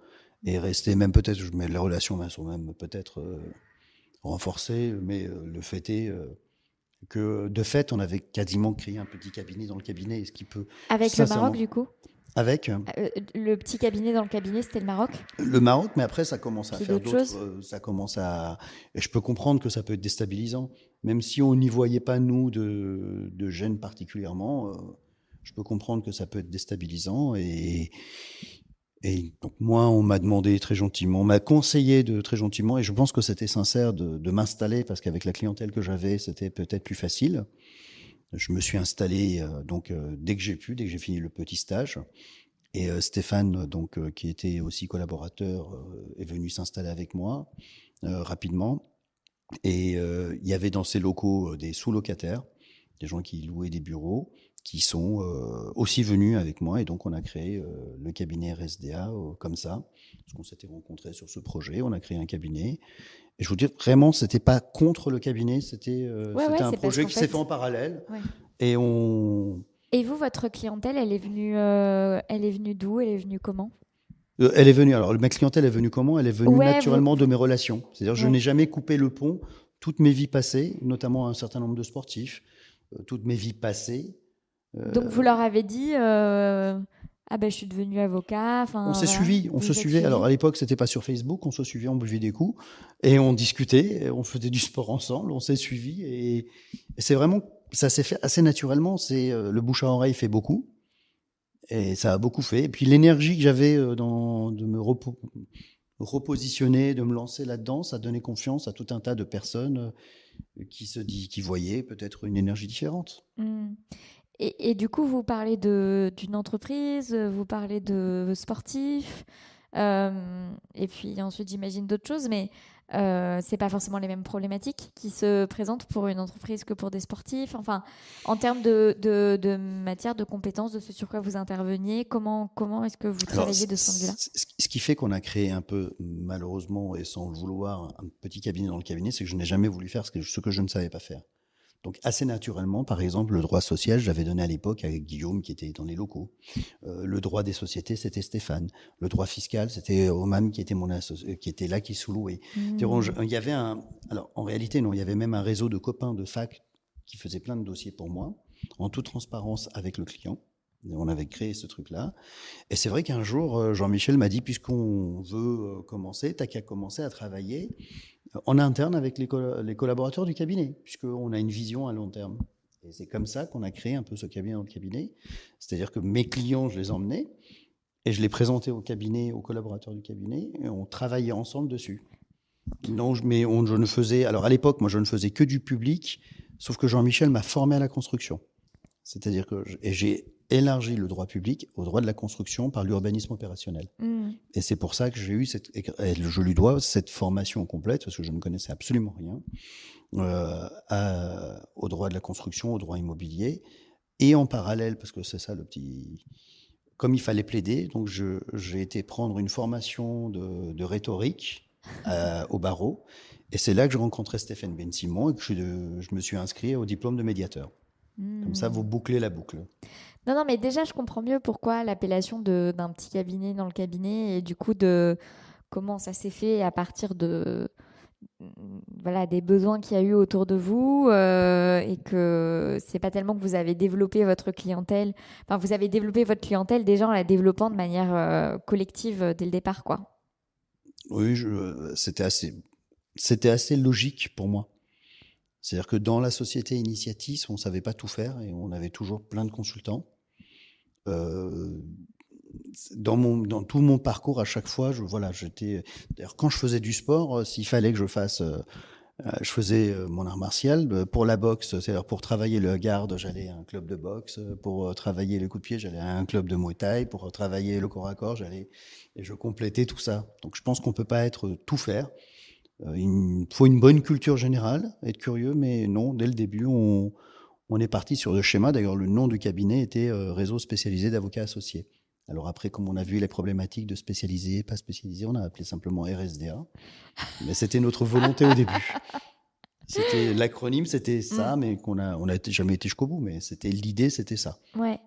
et rester même peut-être, mais les relations sont même peut-être renforcées, mais le fait est que de fait, on avait quasiment créé un petit cabinet dans le cabinet, ce qui peut Avec le Maroc sincèrement du coup? avec Le petit cabinet dans le cabinet, c'était le Maroc? le Maroc, mais après, ça commence à Puis faire d'autres d'autres. choses? Ça commence à. Et je peux comprendre que ça peut être déstabilisant. Même si on n'y voyait pas, nous, de gêne particulièrement, je peux comprendre que ça peut être déstabilisant. Et donc, moi, on m'a demandé très gentiment, on m'a conseillé très gentiment, et je pense que c'était sincère de m'installer, parce qu'avec la clientèle que j'avais, c'était peut-être plus facile. Je me suis installé dès que j'ai pu, dès que j'ai fini le petit stage. Et Stéphane, qui était aussi collaborateur, est venu s'installer avec moi rapidement. Et il y avait dans ces locaux des sous-locataires, des gens qui louaient des bureaux, qui sont aussi venus avec moi. Et donc on a créé le cabinet RSDA comme ça, parce qu'on s'était rencontrés sur ce projet. On a créé un cabinet. Et je vous dis vraiment, c'était pas contre le cabinet, Ouais, c'était ouais, un c'est parce projet qu'en qui s'est fait fait. en parallèle. Ouais. Et on, Et vous, votre clientèle, elle est venue d'où? Elle est venue comment? Elle est venue. Alors, ma clientèle est venue comment? Elle est venue Ouais, naturellement de mes relations. C'est-à-dire, je ouais. n'ai jamais coupé le pont. Toutes mes vies passées, notamment un certain nombre de sportifs, toutes mes vies passées, Donc vous leur avez dit, ah ben je suis devenu avocat, on enfin s'est voilà, suivis, on vous se vous êtes suivait. Alors, suivis. à l'époque, c'était pas sur Facebook, on se suivait, on buvait des coups et on discutait, et on faisait du sport ensemble, on s'est suivis et c'est vraiment, ça s'est fait assez naturellement. Le bouche à oreille fait beaucoup. Et ça a beaucoup fait. Et puis l'énergie que j'avais de me repositionner, de me lancer là-dedans, ça donnait confiance à tout un tas de personnes qui voyaient peut-être une énergie différente. Hmm. Et du coup, vous parlez d'une entreprise, vous parlez de sportifs, et puis ensuite j'imagine d'autres choses, mais c'est pas forcément les mêmes problématiques qui se présentent pour une entreprise que pour des sportifs. Enfin, en termes de matière, de compétences, de ce sur quoi vous interveniez, comment est-ce que vous Alors, travaillez de ce point de vue-là? ce qui fait qu'on a créé un peu, malheureusement et sans le vouloir, un petit cabinet dans le cabinet, c'est que je n'ai jamais voulu faire ce que je ne savais pas faire. Donc assez naturellement, par exemple, le droit social, je l'avais donné à l'époque avec Guillaume qui était dans les locaux. Le droit des sociétés, c'était Stéphane. Le droit fiscal, c'était Oman qui était qui était là, qui sous-louait. Hmm. Il y avait alors en réalité non, il y avait même un réseau de copains de fac qui faisaient plein de dossiers pour moi, en toute transparence avec le client. On avait créé ce truc-là. Et c'est vrai qu'un jour, Jean-Michel m'a dit, puisqu'on veut commencer, t'as qu'à commencer à travailler en interne avec les collaborateurs du cabinet, puisqu'on a une vision à long terme. Et c'est comme ça qu'on a créé un peu ce cabinet dans le cabinet. C'est-à-dire que mes clients, je les emmenais et je les présentais au cabinet, aux collaborateurs du cabinet, et on travaillait ensemble dessus. Non, je ne faisais. Alors à l'époque, moi, je ne faisais que du public, sauf que Jean-Michel m'a formé à la construction. C'est-à-dire que j'ai élargi le droit public au droit de la construction par l'urbanisme opérationnel. Et c'est pour ça que j'ai eu je lui dois cette formation complète, parce que je ne connaissais absolument rien, au droit de la construction, au droit immobilier. Et en parallèle, parce que c'est ça le petit... Comme il fallait plaider, donc j'ai été prendre une formation de rhétorique au barreau. Et c'est là que j'ai rencontré Stéphane Ben-Simon et que je me suis inscrit au diplôme de médiateur. Comme ça, vous bouclez la boucle. Non, non, mais déjà, je comprends mieux pourquoi l'appellation d'un petit cabinet dans le cabinet et du coup de comment ça s'est fait à partir de voilà des besoins qu'il y a eu autour de vous et que c'est pas tellement que vous avez développé votre clientèle. Enfin, vous avez développé votre clientèle déjà en la développant de manière collective dès le départ, quoi. Oui, c'était assez logique pour moi. C'est-à-dire que dans la société Initiatis, on ne savait pas tout faire et on avait toujours plein de consultants. Dans tout mon parcours, à chaque fois, d'ailleurs, quand je faisais du sport, s'il fallait que je faisais mon art martial. Pour la boxe, c'est-à-dire pour travailler le garde, j'allais à un club de boxe. Pour travailler les coups de pied, j'allais à un club de Muay Thai. Pour travailler le corps à corps, et je complétais tout ça. Donc je pense qu'on peut pas tout faire. Il faut une bonne culture générale, être curieux, mais non, dès le début, on est parti sur le schéma. D'ailleurs, le nom du cabinet était Réseau spécialisé d'avocats associés. Alors après, comme on a vu les problématiques de spécialisé, pas spécialisé, on a appelé simplement RSDA. Mais c'était notre volonté au début. L'acronyme, c'était ça, mais on a jamais été jusqu'au bout. Mais l'idée, c'était ça. Ouais.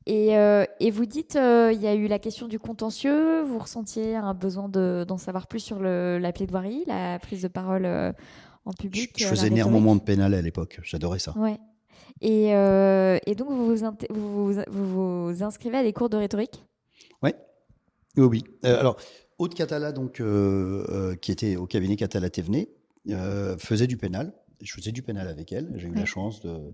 Et vous dites, il y a eu la question du contentieux, vous ressentiez un besoin d'en savoir plus sur la plaidoirie, la prise de parole en public. Je faisais énormément de pénal à l'époque, j'adorais ça. Ouais. Et donc, vous inscrivez à des cours de rhétorique? Ouais. Oui. Alors, Aude Catala, donc, qui était au cabinet Catala Thévenet, faisait du pénal. Je faisais du pénal avec elle. J'ai eu la chance de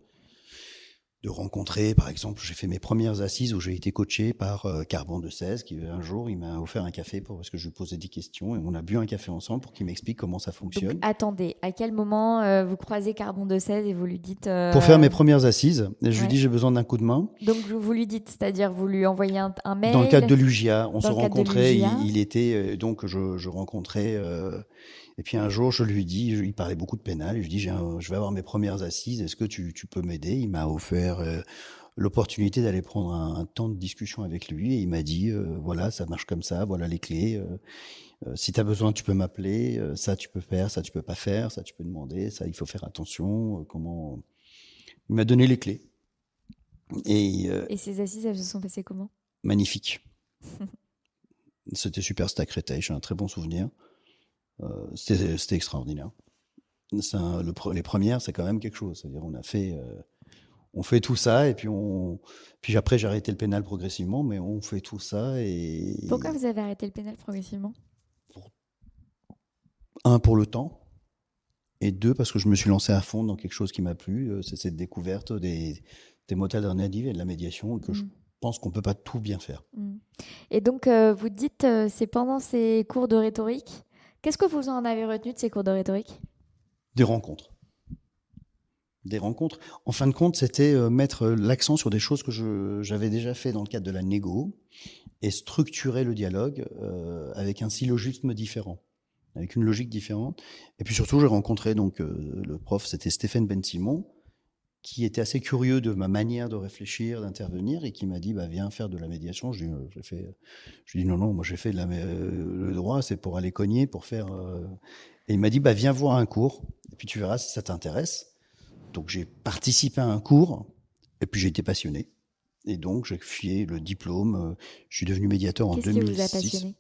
rencontrer, par exemple, j'ai fait mes premières assises où j'ai été coaché par Carbon de 16, qui un jour, il m'a offert un café parce que je lui posais des questions et on a bu un café ensemble pour qu'il m'explique comment ça fonctionne. Donc, attendez, à quel moment vous croisez Carbon de 16 et vous lui dites... Pour faire mes premières assises, je lui dis j'ai besoin d'un coup de main. Donc vous lui dites, c'est-à-dire vous lui envoyez un mail? Dans le cadre de l'UGIA, on se rencontrait, il était, donc je rencontrais... Et puis un jour, je lui dis, il parlait beaucoup de pénal, et je lui dis, je vais avoir mes premières assises, est-ce que tu peux m'aider? Il m'a offert l'opportunité d'aller prendre un temps de discussion avec lui, et il m'a dit, voilà, ça marche comme ça, voilà les clés, si tu as besoin, tu peux m'appeler, ça tu peux faire, ça tu peux pas faire, ça tu peux demander, ça il faut faire attention, comment... Il m'a donné les clés. Et ces assises, elles se sont passées comment? Magnifique. C'était super, c'était à Créteil, j'ai un très bon souvenir. C'était extraordinaire. Les premières, c'est quand même quelque chose. C'est-à-dire, on fait tout ça et puis après, j'ai arrêté le pénal progressivement, mais on fait tout ça et. Pourquoi vous avez arrêté le pénal progressivement? Pour le temps, et 2, parce que je me suis lancé à fond dans quelque chose qui m'a plu. C'est cette découverte des modes alternatifs et de la médiation, et que je pense qu'on peut pas tout bien faire. Et donc, vous dites, c'est pendant ces cours de rhétorique. Qu'est-ce que vous en avez retenu de ces cours de rhétorique? Des rencontres. En fin de compte, c'était mettre l'accent sur des choses que j'avais déjà fait dans le cadre de la négo et structurer le dialogue avec un syllogisme différent, avec une logique différente. Et puis surtout, j'ai rencontré donc le prof, c'était Stéphane Ben-Simon, qui était assez curieux de ma manière de réfléchir, d'intervenir, et qui m'a dit viens faire de la médiation. Je lui dis non, moi j'ai fait le droit, c'est pour aller cogner, pour faire. Et il m'a dit viens voir un cours, et puis tu verras si ça t'intéresse. Donc j'ai participé à un cours, et puis j'ai été passionné. Et donc j'ai fait le diplôme. Je suis devenu médiateur en 2006. Qu'est-ce qui vous a passionné?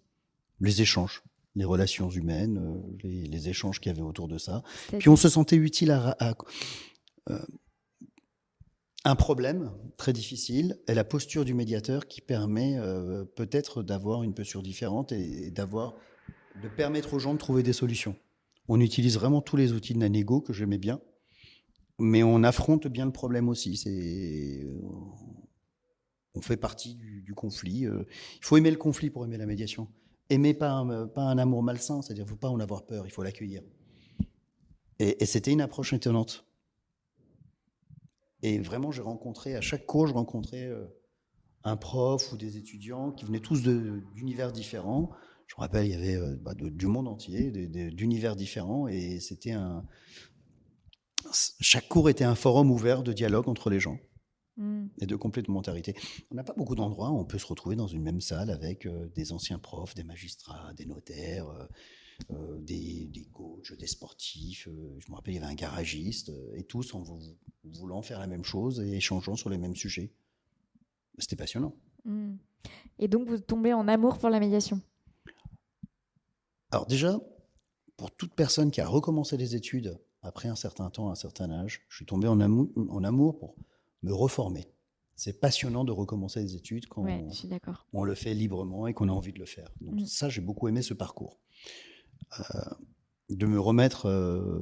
Les échanges, les relations humaines, les échanges qu'il y avait autour de ça. Puis on se sentait utile à un problème très difficile est la posture du médiateur qui permet peut-être d'avoir une posture différente et de permettre aux gens de trouver des solutions. On utilise vraiment tous les outils de la négo que j'aimais bien Mais on affronte bien le problème aussi. On fait partie du conflit. Il faut aimer le conflit pour aimer la médiation. Aimer pas un amour malsain, c'est-à-dire qu'il ne faut pas en avoir peur, il faut l'accueillir. Et c'était une approche étonnante. Et vraiment, à chaque cours, je rencontrais un prof ou des étudiants qui venaient tous d'univers différents. Je me rappelle, il y avait du monde entier, d'univers différents, et chaque cours était un forum ouvert de dialogue entre les gens et de complémentarité. On n'a pas beaucoup d'endroits où on peut se retrouver dans une même salle avec des anciens profs, des magistrats, des notaires, des coachs, des sportifs. Je me rappelle, il y avait un garagiste, et tous en voulant faire la même chose et échangeant sur les mêmes sujets. C'était passionnant. Et donc, vous tombez en amour pour la médiation? Alors déjà, pour toute personne qui a recommencé les études après un certain temps, un certain âge, je suis tombé en amour pour me reformer. C'est passionnant de recommencer les études quand je suis d'accord. On le fait librement et qu'on a envie de le faire. Donc ça, j'ai beaucoup aimé ce parcours. De me remettre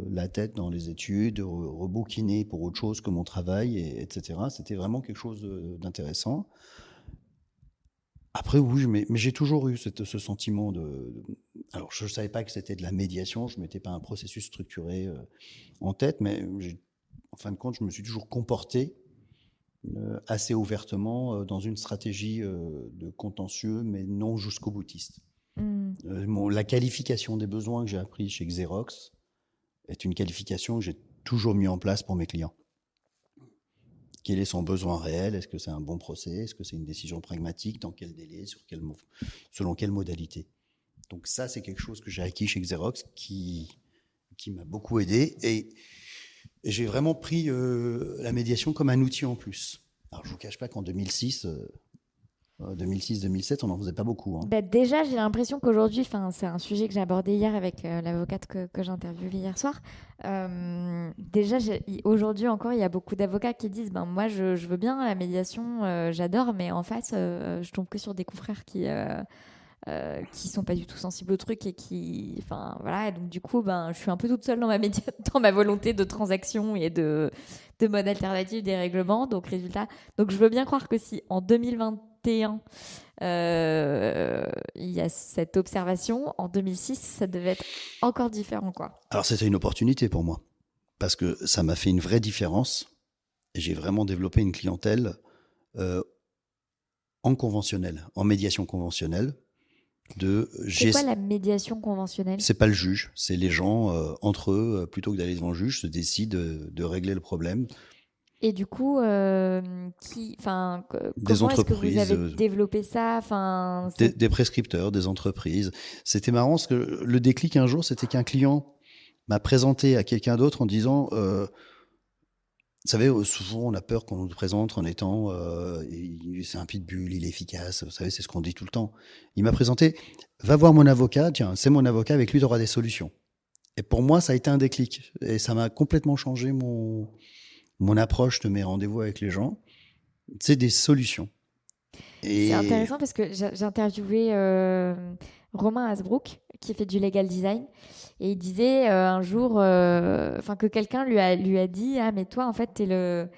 la tête dans les études, de rebouquiner pour autre chose que mon travail, etc. C'était vraiment quelque chose d'intéressant. Après, oui, mais j'ai toujours eu ce sentiment Alors, je ne savais pas que c'était de la médiation, je ne mettais pas un processus structuré en tête, mais en fin de compte, je me suis toujours comporté assez ouvertement dans une stratégie de contentieux, mais non jusqu'au boutiste. La qualification des besoins que j'ai appris chez Xerox est une qualification que j'ai toujours mis en place pour mes clients. Quel est son besoin réel? Est-ce que c'est un bon procès? Est-ce que c'est une décision pragmatique? Dans quel délai? Selon quelle modalité? Donc ça, c'est quelque chose que j'ai acquis chez Xerox qui m'a beaucoup aidé. Et j'ai vraiment pris la médiation comme un outil en plus. Alors, je ne vous cache pas qu'en 2006-2007, on n'en faisait pas beaucoup. Déjà, j'ai l'impression qu'aujourd'hui, c'est un sujet que j'ai abordé hier avec l'avocate que j'ai interviewée hier soir. Déjà, aujourd'hui encore, il y a beaucoup d'avocats qui disent moi, je veux bien la médiation, j'adore, mais en face, je tombe que sur des confrères qui sont pas du tout sensibles au truc et qui, voilà. Et donc du coup, je suis un peu toute seule dans ma volonté de transaction et de mode alternatif des règlements. Donc résultat, je veux bien croire que si en 2021 il y a cette observation, en 2006 ça devait être encore différent, quoi. Alors c'était une opportunité pour moi parce que ça m'a fait une vraie différence et j'ai vraiment développé une clientèle en conventionnel, en médiation conventionnelle. C'est quoi la médiation conventionnelle? C'est pas le juge, c'est les gens entre eux, plutôt que d'aller devant le juge, se décident de régler le problème. Et du coup, comment est-ce que vous avez développé ça? Des prescripteurs, des entreprises. C'était marrant parce que le déclic un jour, c'était qu'un client m'a présenté à quelqu'un d'autre en disant vous savez, souvent on a peur qu'on nous présente en étant c'est un pitbull, il est efficace, vous savez, c'est ce qu'on dit tout le temps. Il m'a présenté, va voir mon avocat, tiens, c'est mon avocat, avec lui tu auras des solutions. Et pour moi, ça a été un déclic. Et ça m'a complètement changé mon approche de mes rendez-vous avec les gens. C'est des solutions. C'est intéressant parce que j'ai interviewé Romain Hasbrook, qui fait du legal design, et il disait un jour que quelqu'un lui a dit mais toi en fait t'es le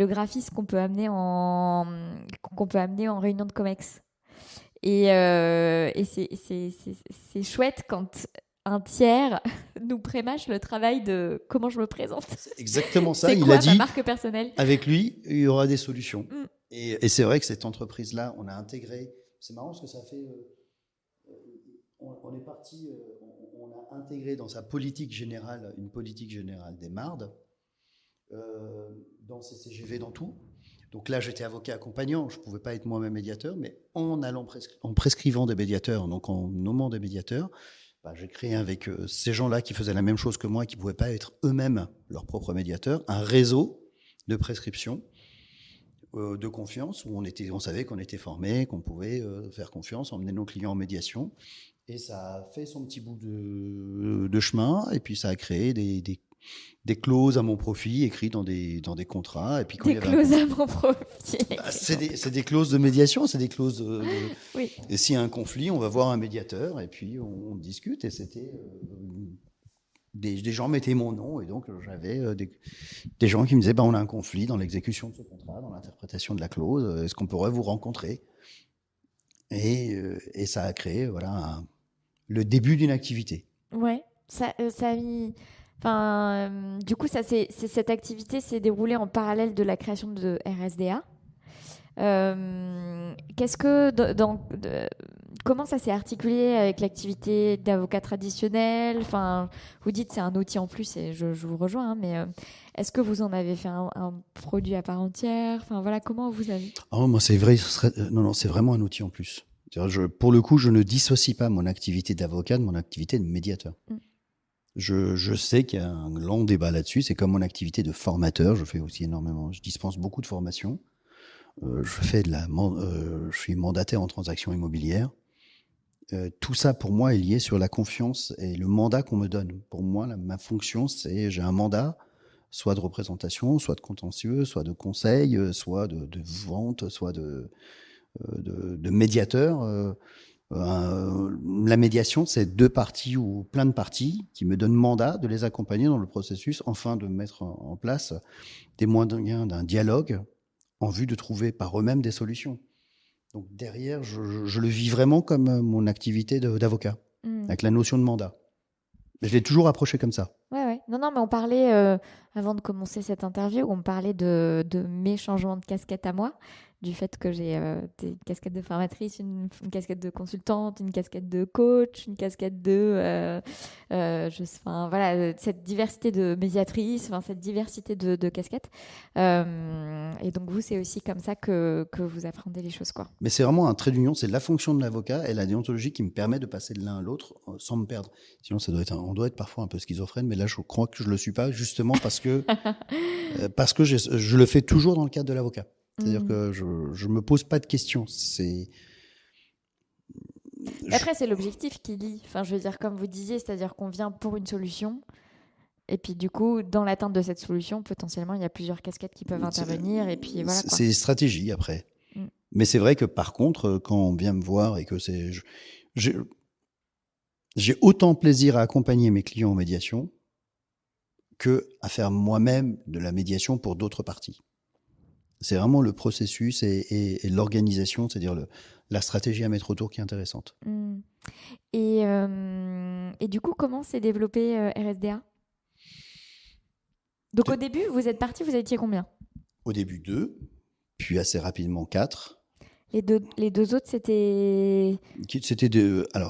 graphiste qu'on peut amener en réunion de Comex, et c'est chouette quand un tiers nous prémâche le travail de comment je me présente. C'est exactement ça. Il a dit, marque personnelle. Avec lui, il y aura des solutions. Et c'est vrai que cette entreprise-là, on a intégré. C'est marrant parce que ça fait. On est parti. On a intégré dans sa politique générale une politique générale des MARD, dans ses CGV, dans tout. Donc là, j'étais avocat accompagnant. Je ne pouvais pas être moi-même médiateur, mais en prescrivant des médiateurs, donc en nommant des médiateurs. J'ai créé avec ces gens-là qui faisaient la même chose que moi, qui ne pouvaient pas être eux-mêmes leurs propres médiateurs, un réseau de prescription, de confiance, où on savait qu'on était formés, qu'on pouvait faire confiance, emmener nos clients en médiation. Et ça a fait son petit bout de chemin, et puis ça a créé des clauses à mon profit écrites dans des contrats. Et puis quand clauses à mon profit. C'est des clauses de médiation, c'est des clauses. Oui. Et s'il y a un conflit, on va voir un médiateur et puis on discute. Et c'était des gens mettaient mon nom et donc j'avais des gens qui me disaient on a un conflit dans l'exécution de ce contrat, dans l'interprétation de la clause, est-ce qu'on pourrait vous rencontrer et ça a créé le début d'une activité. Ouais, ça a mis. Enfin, du coup, cette activité s'est déroulée en parallèle de la création de RSDA. Qu'est-ce que comment ça s'est articulé avec l'activité d'avocat traditionnel? Enfin, vous dites c'est un outil en plus et je vous rejoins, hein, mais est-ce que vous en avez fait un produit à part entière? Enfin voilà, comment vous avez? Moi c'est vrai, non, c'est vraiment un outil en plus. Pour le coup, je ne dissocie pas mon activité d'avocat de mon activité de médiateur. Je sais qu'il y a un long débat là-dessus. C'est comme mon activité de formateur. Je fais aussi énormément. Je dispense beaucoup de formations. Je suis mandataire en transactions immobilières. Tout ça, pour moi, est lié sur la confiance et le mandat qu'on me donne. Pour moi, ma fonction, j'ai un mandat, soit de représentation, soit de contentieux, soit de conseil, soit de vente, soit de médiateur. La médiation, c'est 2 parties ou plein de parties qui me donnent mandat de les accompagner dans le processus, afin de mettre en place des moyens d'un dialogue en vue de trouver par eux-mêmes des solutions. Donc derrière, je le vis vraiment comme mon activité d'avocat, avec la notion de mandat. Je l'ai toujours approché comme ça. Ouais. Non, mais on parlait, avant de commencer cette interview, on parlait de mes changements de casquette à moi, du fait que j'ai des casquettes de formatrice, une casquette de consultante, une casquette de coach, une casquette cette diversité de médiatrice, cette diversité de casquettes. Et donc vous, c'est aussi comme ça que vous apprenez les choses, quoi. Mais c'est vraiment un trait d'union, c'est la fonction de l'avocat et la déontologie qui me permet de passer de l'un à l'autre sans me perdre. Sinon, on doit être parfois un peu schizophrène, mais là, je crois que je le suis pas, justement parce que je le fais toujours dans le cadre de l'avocat. C'est-à-dire que je me pose pas de questions. Après, c'est l'objectif qui lie. Enfin, je veux dire, comme vous disiez, c'est-à-dire qu'on vient pour une solution. Et puis, du coup, dans l'atteinte de cette solution, potentiellement, il y a plusieurs casquettes qui peuvent intervenir. Et puis, voilà, quoi. C'est des stratégies après. Mais c'est vrai que par contre, quand on vient me voir et que j'ai autant plaisir à accompagner mes clients en médiation que à faire moi-même de la médiation pour d'autres parties. C'est vraiment le processus et l'organisation, c'est-à-dire la stratégie à mettre autour qui est intéressante. Et du coup, comment s'est développé RSDA? Donc au début, vous êtes parti, vous étiez combien? Au début 2, puis assez rapidement 4. Les deux autres, c'était...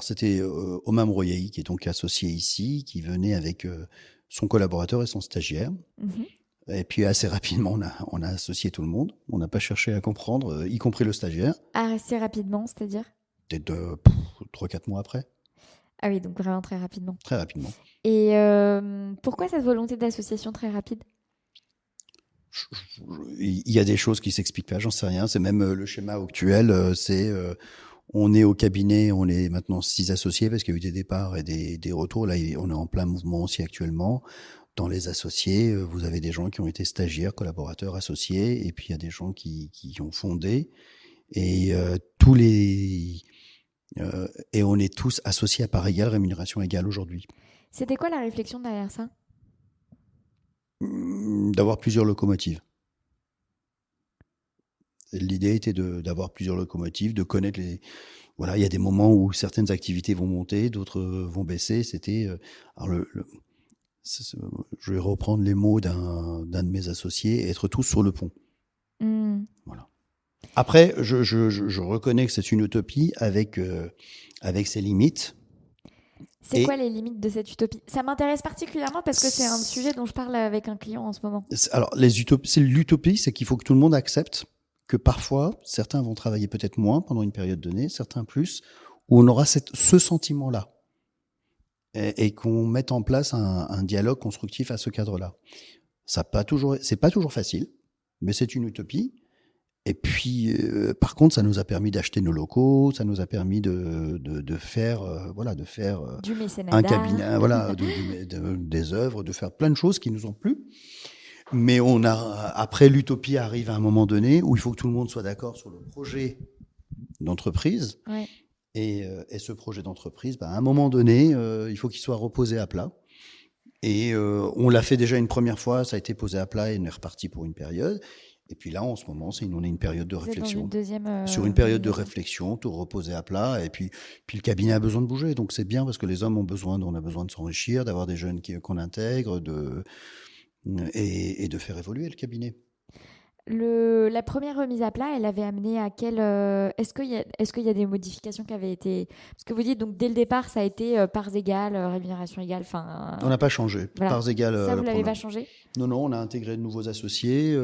C'était Omam Royaï, qui est donc associé ici, qui venait avec son collaborateur et son stagiaire. Et puis assez rapidement, on a associé tout le monde. On n'a pas cherché à comprendre, y compris le stagiaire. Assez rapidement, c'est-à-dire? Peut-être 3-4 mois après. Ah oui, donc vraiment très rapidement. Très rapidement. Et pourquoi cette volonté d'association très rapide? Il y a des choses qui s'expliquent pas, j'en sais rien. C'est même le schéma actuel, on est au cabinet, on est maintenant 6 associés parce qu'il y a eu des départs et des retours. Là, on est en plein mouvement aussi actuellement. Dans les associés, vous avez des gens qui ont été stagiaires, collaborateurs, associés, et puis il y a des gens qui ont fondé. Et et on est tous associés à part égale, rémunération égale aujourd'hui. C'était quoi la réflexion derrière ça? D'avoir plusieurs locomotives. L'idée était d'avoir plusieurs locomotives, de connaître Voilà, il y a des moments où certaines activités vont monter, d'autres vont baisser. C'était... je vais reprendre les mots d'un de mes associés, être tous sur le pont. Voilà. Après, je reconnais que c'est une utopie avec ses limites. C'est quoi les limites de cette utopie? Ça m'intéresse particulièrement parce que c'est un sujet dont je parle avec un client en ce moment. Alors, l'utopie, c'est qu'il faut que tout le monde accepte que parfois, certains vont travailler peut-être moins pendant une période donnée, certains plus, où on aura ce sentiment-là. Et qu'on mette en place un dialogue constructif à ce cadre-là. C'est pas toujours facile, mais c'est une utopie. Et puis, par contre, ça nous a permis d'acheter nos locaux, ça nous a permis de faire du mécénat un cabinet, des œuvres, de faire plein de choses qui nous ont plu. Mais après, l'utopie arrive à un moment donné où il faut que tout le monde soit d'accord sur le projet d'entreprise. Ouais. Et ce projet d'entreprise, à un moment donné, il faut qu'il soit reposé à plat. Et on l'a fait déjà une première fois, ça a été posé à plat et on est reparti pour une période. Et puis là, en ce moment, on est une période de Vous êtes dans réflexion. une deuxième Sur une période de remise à plat. réflexion, tout reposer à plat. Et puis le cabinet a besoin de bouger. Donc c'est bien parce que les hommes on a besoin de s'enrichir, d'avoir des jeunes qu'on intègre, et de faire évoluer le cabinet. La première remise à plat, elle avait amené à quel est-ce qu'il y a des modifications qui avaient été parce que vous dites donc dès le départ ça a été parts égales, rémunération égale, enfin On n'a pas changé. voilà. Parts égales. Ça vous pour l'avez nous. pas changé? Non, non, on a intégré de nouveaux associés.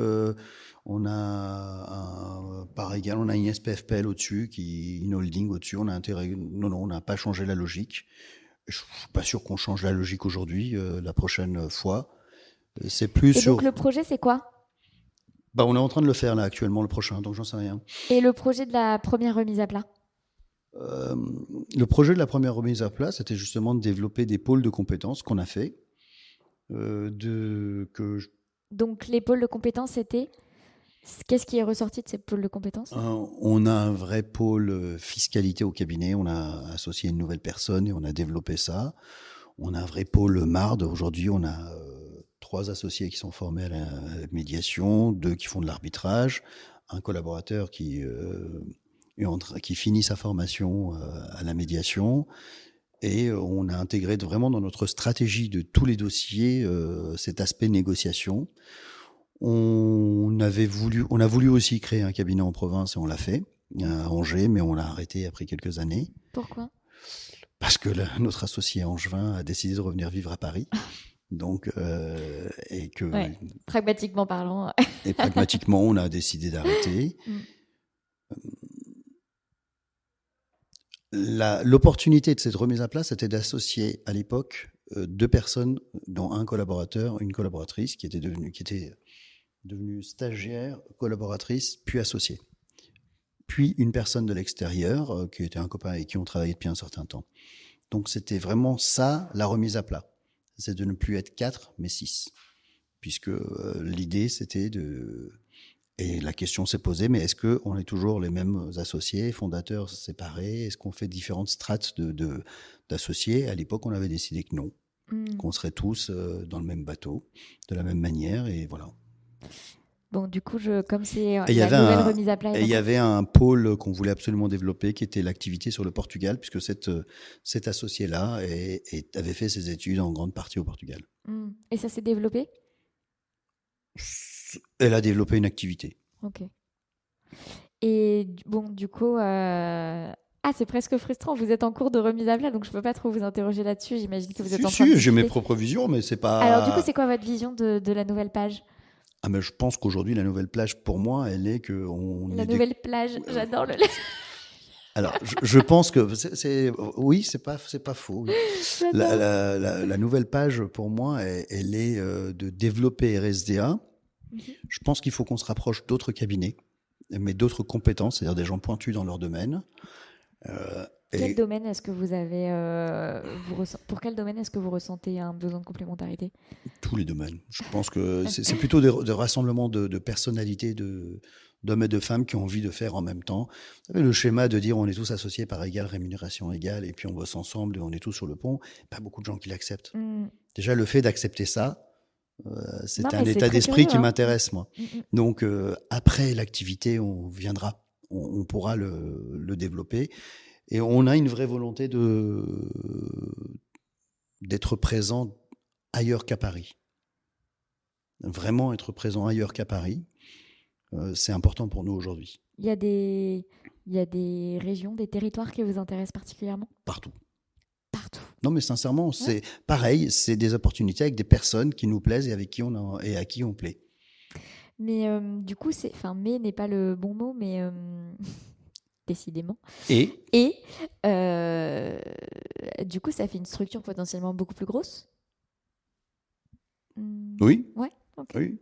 On a par égal, on a une SPFPL au-dessus, une holding au-dessus. On a intégré. Non, non, on n'a pas changé la logique. Je suis pas sûr qu'on change la logique aujourd'hui. La prochaine fois, c'est plus Et sur. donc le projet c'est quoi? Bah, on est en train de le faire là actuellement le prochain, donc j'en sais rien. Et le projet de la première remise à plat? Le projet de la première remise à plat, c'était justement de développer des pôles de compétences qu'on a fait. Donc les pôles de compétences c'était qu'est-ce qui est ressorti de ces pôles de compétences? On a un vrai pôle fiscalité au cabinet. On a associé une nouvelle personne et on a développé ça. On a un vrai pôle marde. Aujourd'hui, on a 3 associés qui sont formés à la médiation, 2 qui font de l'arbitrage, un collaborateur qui finit sa formation à la médiation. Et on a intégré vraiment dans notre stratégie de tous les dossiers cet aspect négociation. On a voulu aussi créer un cabinet en province et on l'a fait à Angers, mais on l'a arrêté après quelques années. Pourquoi? Parce que notre associé angevin a décidé de revenir vivre à Paris. Donc, Ouais, pragmatiquement parlant. et pragmatiquement, on a décidé d'arrêter. L'opportunité de cette remise à plat, c'était d'associer à l'époque 2 personnes, dont un collaborateur, une collaboratrice, qui était devenue stagiaire, collaboratrice, puis associée. Puis une personne de l'extérieur, qui était un copain avec qui on travaillait depuis un certain temps. Donc c'était vraiment ça, la remise à plat. C'est de ne plus être 4, mais 6. Puisque l'idée, c'était Et la question s'est posée, mais est-ce qu'on est toujours les mêmes associés, fondateurs séparés? Est-ce qu'on fait différentes strates d'associés? À l'époque, on avait décidé que non, qu'on serait tous dans le même bateau, de la même manière, et voilà. Bon, du coup, comme c'est Et la nouvelle remise à plat. Et il y avait un pôle qu'on voulait absolument développer, qui était l'activité sur le Portugal, puisque cet associé-là avait fait ses études en grande partie au Portugal. Et ça s'est développé? Elle a développé une activité. Ok. Et bon, du coup, c'est presque frustrant. Vous êtes en cours de remise à plat, donc je peux pas trop vous interroger là-dessus. J'imagine que vous êtes en train de j'ai mes discuter. propres visions, mais c'est pas. Alors, du coup, c'est quoi votre vision de la nouvelle page? Ah, mais je pense qu'aujourd'hui, la nouvelle plage, pour moi, elle est que La nouvelle plage, j'adore le. Alors, je pense que oui, c'est pas faux. Oui. J'adore. La nouvelle page, pour moi, elle est de développer RSDA. Je pense qu'il faut qu'on se rapproche d'autres cabinets, mais d'autres compétences, c'est-à-dire des gens pointus dans leur domaine. Quel domaine est-ce que vous avez pour quel domaine est-ce que vous ressentez un besoin de complémentarité? Tous les domaines. Je pense que c'est plutôt des rassemblements de personnalités, d'hommes et de femmes qui ont envie de faire en même temps. Vous savez, le schéma de dire on est tous associés par égale, rémunération égale, et puis on bosse ensemble et on est tous sur le pont, pas beaucoup de gens qui l'acceptent. Déjà, le fait d'accepter ça, c'est un état d'esprit qui m'intéresse, moi. Donc, après l'activité, on viendra. On pourra le développer. Et on a une vraie volonté d'être présent ailleurs qu'à Paris. Vraiment être présent ailleurs qu'à Paris. C'est important pour nous aujourd'hui. Il y a des régions, des territoires qui vous intéressent particulièrement? Partout. Partout. Non, mais sincèrement, c'est pareil. C'est des opportunités avec des personnes qui nous plaisent et à qui on plaît. Mais du coup, mais n'est pas le bon mot, mais décidément. Et du coup, ça fait une structure potentiellement beaucoup plus grosse? Oui. Ouais, ok. Oui.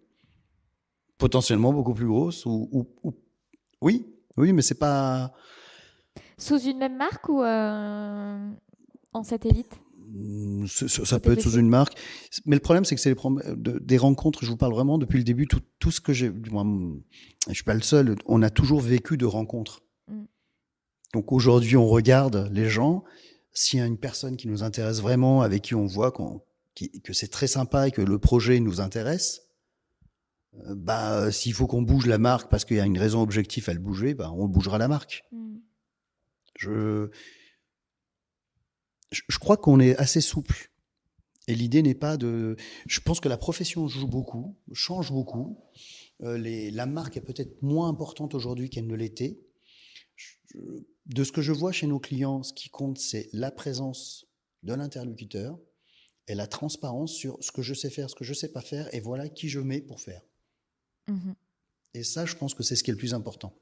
Potentiellement beaucoup plus grosse oui, mais c'est pas Sous une même marque ou en satellite? Ça peut être sous une marque, mais le problème c'est que c'est des rencontres. Je vous parle vraiment depuis le début, tout ce que j'ai. Moi, je suis pas le seul. On a toujours vécu de rencontres. Donc aujourd'hui, on regarde les gens. S'il y a une personne qui nous intéresse vraiment, avec qui on voit que c'est très sympa et que le projet nous intéresse, s'il faut qu'on bouge la marque parce qu'il y a une raison objective à le bouger, on bougera la marque. Je crois qu'on est assez souple. Et l'idée n'est pas de... Je pense que la profession joue beaucoup, change beaucoup. La marque est peut-être moins importante aujourd'hui qu'elle ne l'était. De ce que je vois chez nos clients, ce qui compte, c'est la présence de l'interlocuteur et la transparence sur ce que je sais faire, ce que je ne sais pas faire, et voilà qui je mets pour faire. Et ça, je pense que c'est ce qui est le plus important.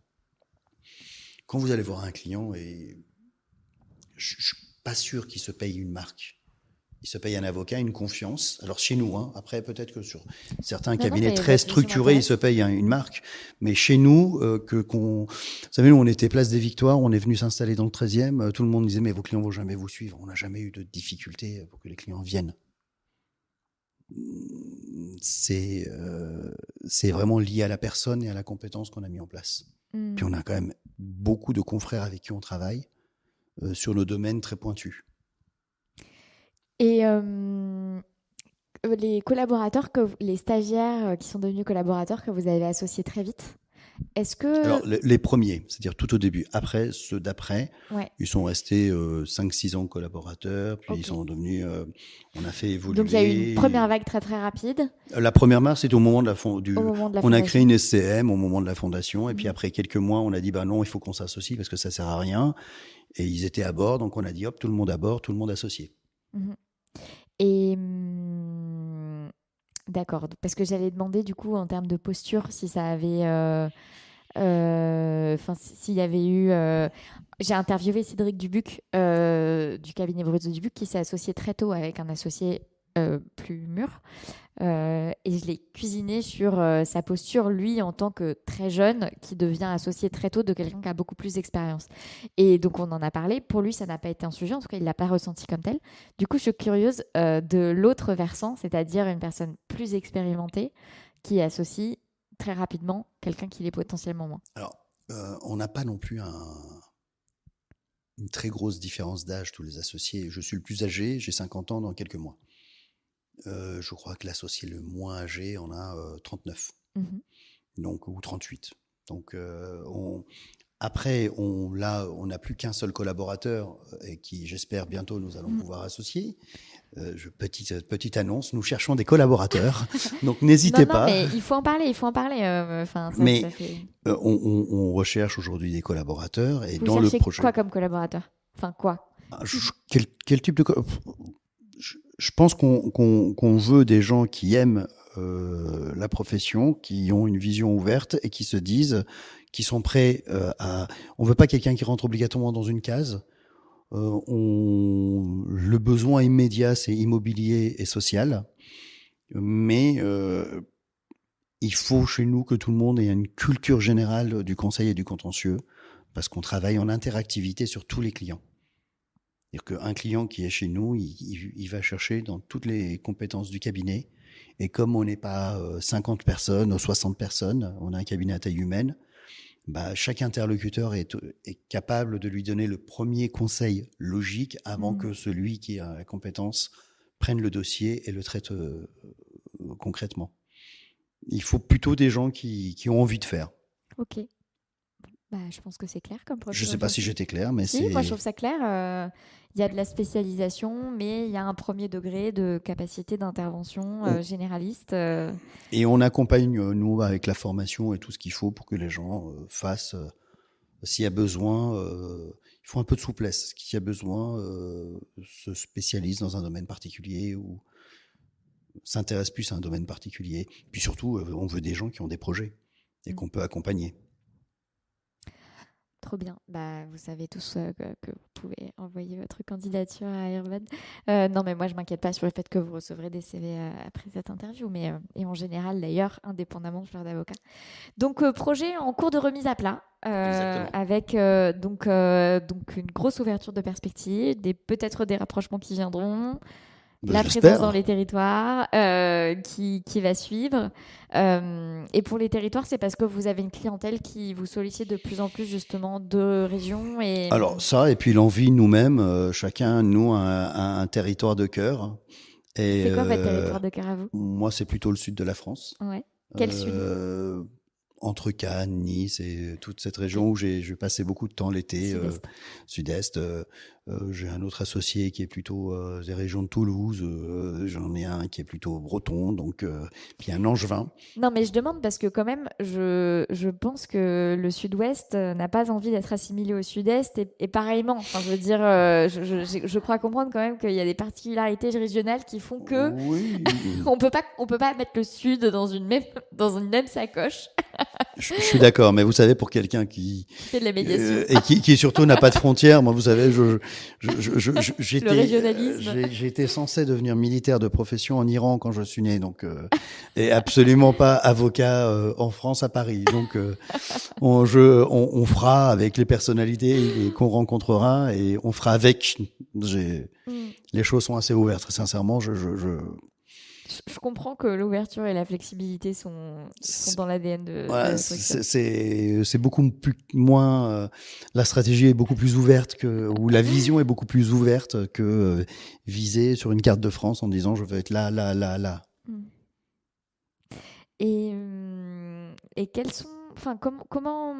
Quand vous allez voir un client, et je ne suis pas sûr qu'il se paye une marque. Il se paye un avocat, une confiance. Alors chez nous, après peut-être que sur certains cabinets très structurés, il se paye une marque. Mais chez nous, vous savez, nous on était place des Victoires, on est venu s'installer dans le 13e. Tout le monde disait mais vos clients vont jamais vous suivre. On n'a jamais eu de difficulté pour que les clients viennent. C'est vraiment lié à la personne et à la compétence qu'on a mis en place. Puis on a quand même beaucoup de confrères avec qui on travaille sur nos domaines très pointus. Et les collaborateurs, les stagiaires qui sont devenus collaborateurs que vous avez associés très vite, est-ce que... Alors, les premiers, c'est-à-dire tout au début. Après, ceux d'après, ils sont restés 5-6 ans collaborateurs, puis ils sont devenus... on a fait évoluer... Donc, il y a eu une première vague très, très rapide. La première marque, c'était au moment de la fondation. On a créé une SCM au moment de la fondation, et puis après quelques mois, on a dit, non, il faut qu'on s'associe parce que ça sert à rien. Et ils étaient à bord, donc on a dit, hop, tout le monde à bord, tout le monde associé. Et d'accord, parce que j'allais demander du coup en termes de posture si ça avait, s'il y avait eu. J'ai interviewé Cédric Dubuc du cabinet Bruzzo Dubuc qui s'est associé très tôt avec un associé plus mûr. Et je l'ai cuisiné sur sa posture, lui, en tant que très jeune, qui devient associé très tôt de quelqu'un qui a beaucoup plus d'expérience. Et donc, on en a parlé. Pour lui, ça n'a pas été un sujet. En tout cas, il ne l'a pas ressenti comme tel. Du coup, je suis curieuse de l'autre versant, c'est-à-dire une personne plus expérimentée qui associe très rapidement quelqu'un qui l'est potentiellement moins. Alors, on n'a pas non plus une très grosse différence d'âge, tous les associés. Je suis le plus âgé, j'ai 50 ans dans quelques mois. Je crois que l'associé le moins âgé en a 39, donc, ou 38. Donc, après, on n'a plus qu'un seul collaborateur et qui, j'espère, bientôt nous allons pouvoir associer. Petite annonce, nous cherchons des collaborateurs, donc n'hésitez pas. Mais il faut en parler. On recherche aujourd'hui des collaborateurs et vous dans le projet. Quoi comme collaborateur ? Enfin quoi ? Quel type de je pense qu'on veut des gens qui aiment la profession, qui ont une vision ouverte et qui se disent, qui sont prêts à... On veut pas quelqu'un qui rentre obligatoirement dans une case. Le besoin immédiat, c'est immobilier et social. Mais il faut chez nous que tout le monde ait une culture générale du conseil et du contentieux, parce qu'on travaille en interactivité sur tous les clients. C'est-à-dire qu'un client qui est chez nous, il va chercher dans toutes les compétences du cabinet. Et comme on n'est pas 50 personnes ou 60 personnes, on a un cabinet à taille humaine, chaque interlocuteur est capable de lui donner le premier conseil logique avant que celui qui a la compétence prenne le dossier et le traite concrètement. Il faut plutôt des gens qui ont envie de faire. Ok. Je pense que c'est clair comme projet. Je ne sais pas si j'étais clair, mais moi je trouve ça clair. Il y a de la spécialisation, mais il y a un premier degré de capacité d'intervention généraliste. Et on accompagne, nous, avec la formation et tout ce qu'il faut pour que les gens fassent, s'il y a besoin, il faut un peu de souplesse. S'il y a besoin, se spécialise dans un domaine particulier ou s'intéresse plus à un domaine particulier. Puis surtout, on veut des gens qui ont des projets et qu'on peut accompagner. Trop bien. Vous savez tous que vous pouvez envoyer votre candidature à Airbud. Non, mais moi, je ne m'inquiète pas sur le fait que vous recevrez des CV après cette interview, et en général, d'ailleurs, indépendamment de fleur d'avocat. Donc, projet en cours de remise à plat, avec donc une grosse ouverture de perspective, peut-être des rapprochements qui viendront, la présence dans les territoires qui va suivre. Et pour les territoires, c'est parce que vous avez une clientèle qui vous sollicite de plus en plus justement de régions. Alors ça, et puis l'envie nous-mêmes, chacun, nous, a un territoire de cœur. Et C'est quoi votre territoire de cœur à vous? moi, c'est plutôt le sud de la France. Ouais. Quel sud? Euh, Entre Cannes, Nice et toute cette région où j'ai passé beaucoup de temps l'été, Sud-Est. sud-est. J'ai un autre associé qui est plutôt des régions de Toulouse. J'en ai un qui est plutôt breton, donc puis un angevin. Non, mais je demande parce que quand même, je pense que le Sud-Ouest n'a pas envie d'être assimilé au Sud-Est et pareillement. Enfin, je veux dire, je crois comprendre quand même qu'il y a des particularités régionales qui font que Oui, on peut pas mettre le Sud dans une même sacoche je suis d'accord, mais vous savez, pour quelqu'un qui fait de la médiation. et qui surtout n'a pas de frontières, moi, vous savez, Le régionalisme. j'ai été censé devenir militaire de profession en Iran quand je suis né, donc et absolument pas avocat en France à Paris. Donc on fera avec les personnalités qu'on rencontrera et on fera avec. Mm. Les choses sont assez ouvertes. Très sincèrement, Je comprends que l'ouverture et la flexibilité sont dans l'ADN de voilà, la structure. c'est beaucoup moins la stratégie est beaucoup plus ouverte ou la vision est beaucoup plus ouverte que viser sur une carte de France en disant je veux être là là là là. Mm. Et quels sont, enfin, comment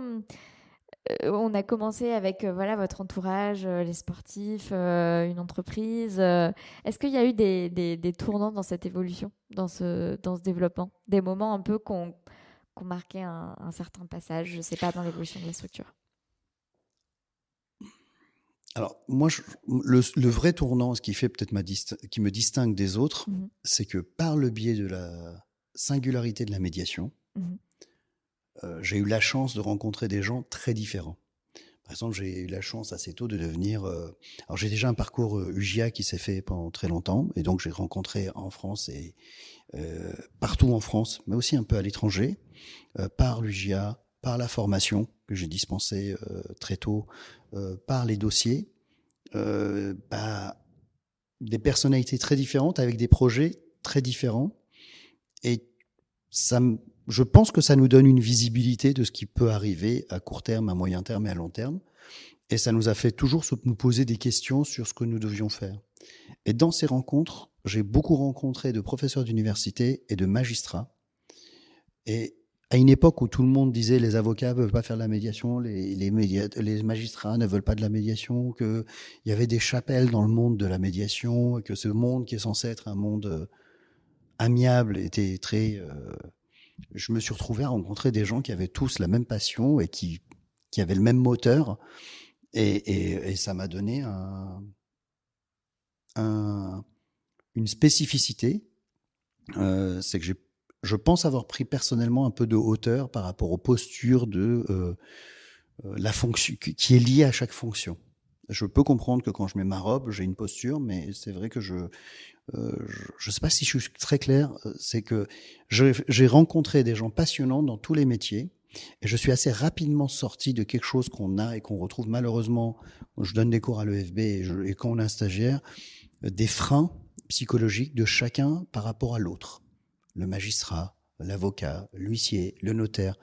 on a commencé avec voilà votre entourage, les sportifs, une entreprise. Est-ce qu'il y a eu des tournants dans cette évolution, dans ce développement, des moments un peu qu'on marquait un certain passage, je sais pas, dans l'évolution de la structure? Alors moi le vrai tournant, ce qui fait peut-être qui me distingue des autres, Mhm. c'est que par le biais de la singularité de la médiation, Mhm. j'ai eu la chance de rencontrer des gens très différents. Par exemple, j'ai eu la chance assez tôt de devenir. Alors, j'ai déjà un parcours UGIA qui s'est fait pendant très longtemps, et donc j'ai rencontré en France et partout en France, mais aussi un peu à l'étranger, par l'UGIA, par la formation que j'ai dispensée très tôt, par les dossiers, des personnalités très différentes avec des projets très différents, et je pense que ça nous donne une visibilité de ce qui peut arriver à court terme, à moyen terme et à long terme. Et ça nous a fait toujours nous poser des questions sur ce que nous devions faire. Et dans ces rencontres, j'ai beaucoup rencontré de professeurs d'université et de magistrats. Et à une époque où tout le monde disait les avocats ne veulent pas faire de la médiation, les magistrats ne veulent pas de la médiation, qu'il y avait des chapelles dans le monde de la médiation, et que ce monde qui est censé être un monde amiable était très... je me suis retrouvé à rencontrer des gens qui avaient tous la même passion et qui avaient le même moteur. Et ça m'a donné une spécificité. C'est que je pense avoir pris personnellement un peu de hauteur par rapport aux postures de la fonction qui est liée à chaque fonction. Je peux comprendre que quand je mets ma robe, j'ai une posture, mais c'est vrai que je sais pas si je suis très clair, c'est que j'ai rencontré des gens passionnants dans tous les métiers, et je suis assez rapidement sorti de quelque chose qu'on a et qu'on retrouve malheureusement, je donne des cours à l'EFB et quand on a un stagiaire, des freins psychologiques de chacun par rapport à l'autre. Le magistrat, l'avocat, l'huissier, le notaire.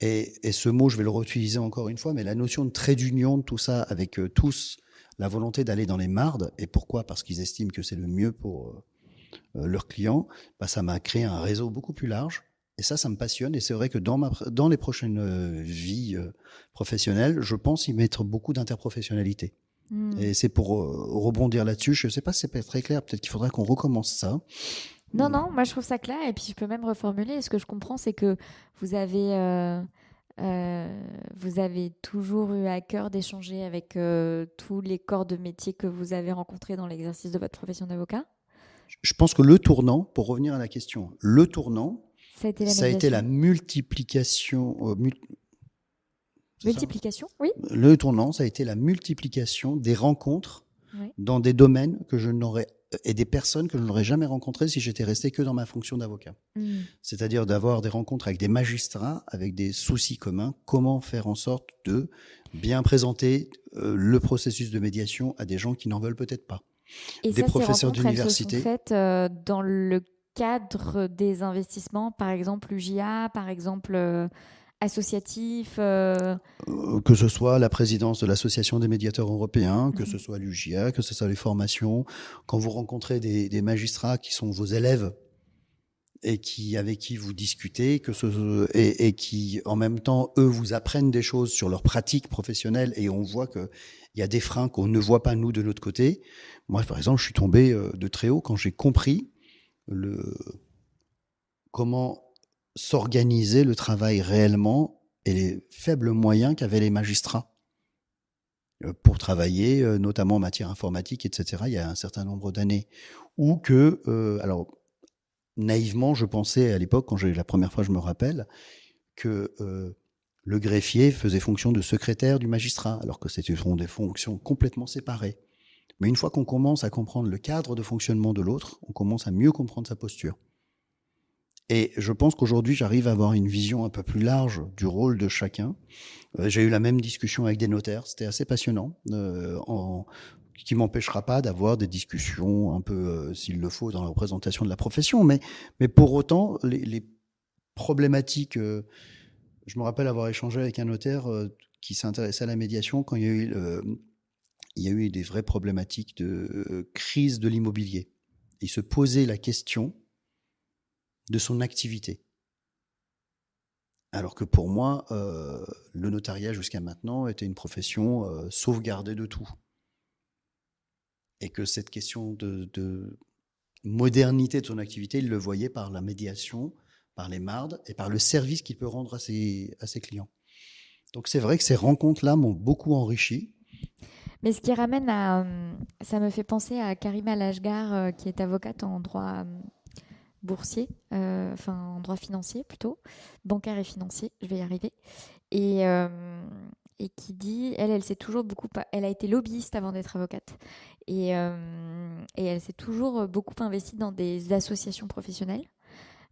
Et ce mot, je vais le réutiliser encore une fois, mais la notion de trait d'union de tout ça avec tous, la volonté d'aller dans les mardes. Et pourquoi? Parce qu'ils estiment que c'est le mieux pour leurs clients. Ça m'a créé un réseau beaucoup plus large. Et ça me passionne. Et c'est vrai que dans les prochaines vies professionnelles, je pense y mettre beaucoup d'interprofessionnalité. Et c'est pour rebondir là-dessus. Je ne sais pas si c'est pas très clair. Peut-être qu'il faudrait qu'on recommence ça. Non, non, moi je trouve ça clair et puis je peux même reformuler. Ce que je comprends, c'est que vous avez toujours eu à cœur d'échanger avec tous les corps de métier que vous avez rencontrés dans l'exercice de votre profession d'avocat. Je pense que le tournant, pour revenir à la question, le tournant, Ça a été la multiplication. multiplication, oui. Le tournant, ça a été la multiplication des rencontres Oui. dans des domaines que je n'aurais et des personnes que je n'aurais jamais rencontrées si j'étais resté que dans ma fonction d'avocat. C'est-à-dire d'avoir des rencontres avec des magistrats, avec des soucis communs, comment faire en sorte de bien présenter le processus de médiation à des gens qui n'en veulent peut-être pas. Et des ça, professeurs ces rencontres, d'université. elles se sont faites dans le cadre des investissements, par exemple UGIA, par exemple associatif Que ce soit la présidence de l'Association des médiateurs européens, que ce soit l'UJA, que ce soit les formations. Quand vous rencontrez des magistrats qui sont vos élèves et avec qui vous discutez, et qui, en même temps, eux, vous apprennent des choses sur leur pratique professionnelle, et on voit qu'il y a des freins qu'on ne voit pas, nous, de l'autre côté. Moi, par exemple, je suis tombé de très haut quand j'ai compris comment s'organiser le travail réellement et les faibles moyens qu'avaient les magistrats pour travailler, notamment en matière informatique, etc., il y a un certain nombre d'années. Ou que, alors, naïvement, je pensais à l'époque, la première fois je me rappelle, que le greffier faisait fonction de secrétaire du magistrat, alors que c'était des fonctions complètement séparées. Mais une fois qu'on commence à comprendre le cadre de fonctionnement de l'autre, on commence à mieux comprendre sa posture. Et je pense qu'aujourd'hui, j'arrive à avoir une vision un peu plus large du rôle de chacun. J'ai eu la même discussion avec des notaires, c'était assez passionnant, qui m'empêchera pas d'avoir des discussions un peu, s'il le faut, dans la représentation de la profession. Mais pour autant, les problématiques... je me rappelle avoir échangé avec un notaire qui s'intéressait à la médiation quand il y a eu des vraies problématiques de crise de l'immobilier. Il se posait la question de son activité. Alors que pour moi, le notariat jusqu'à maintenant était une profession sauvegardée de tout. Et que cette question de modernité de son activité, il le voyait par la médiation, par les mardes et par le service qu'il peut rendre à ses clients. Donc c'est vrai que ces rencontres-là m'ont beaucoup enrichi. Mais ce qui ramène ça me fait penser à Karima Lashgar, qui est avocate en droit boursier, en droit financier plutôt, bancaire et financier, je vais y arriver, et qui dit, elle s'est toujours elle a été lobbyiste avant d'être avocate, et elle s'est toujours beaucoup investie dans des associations professionnelles.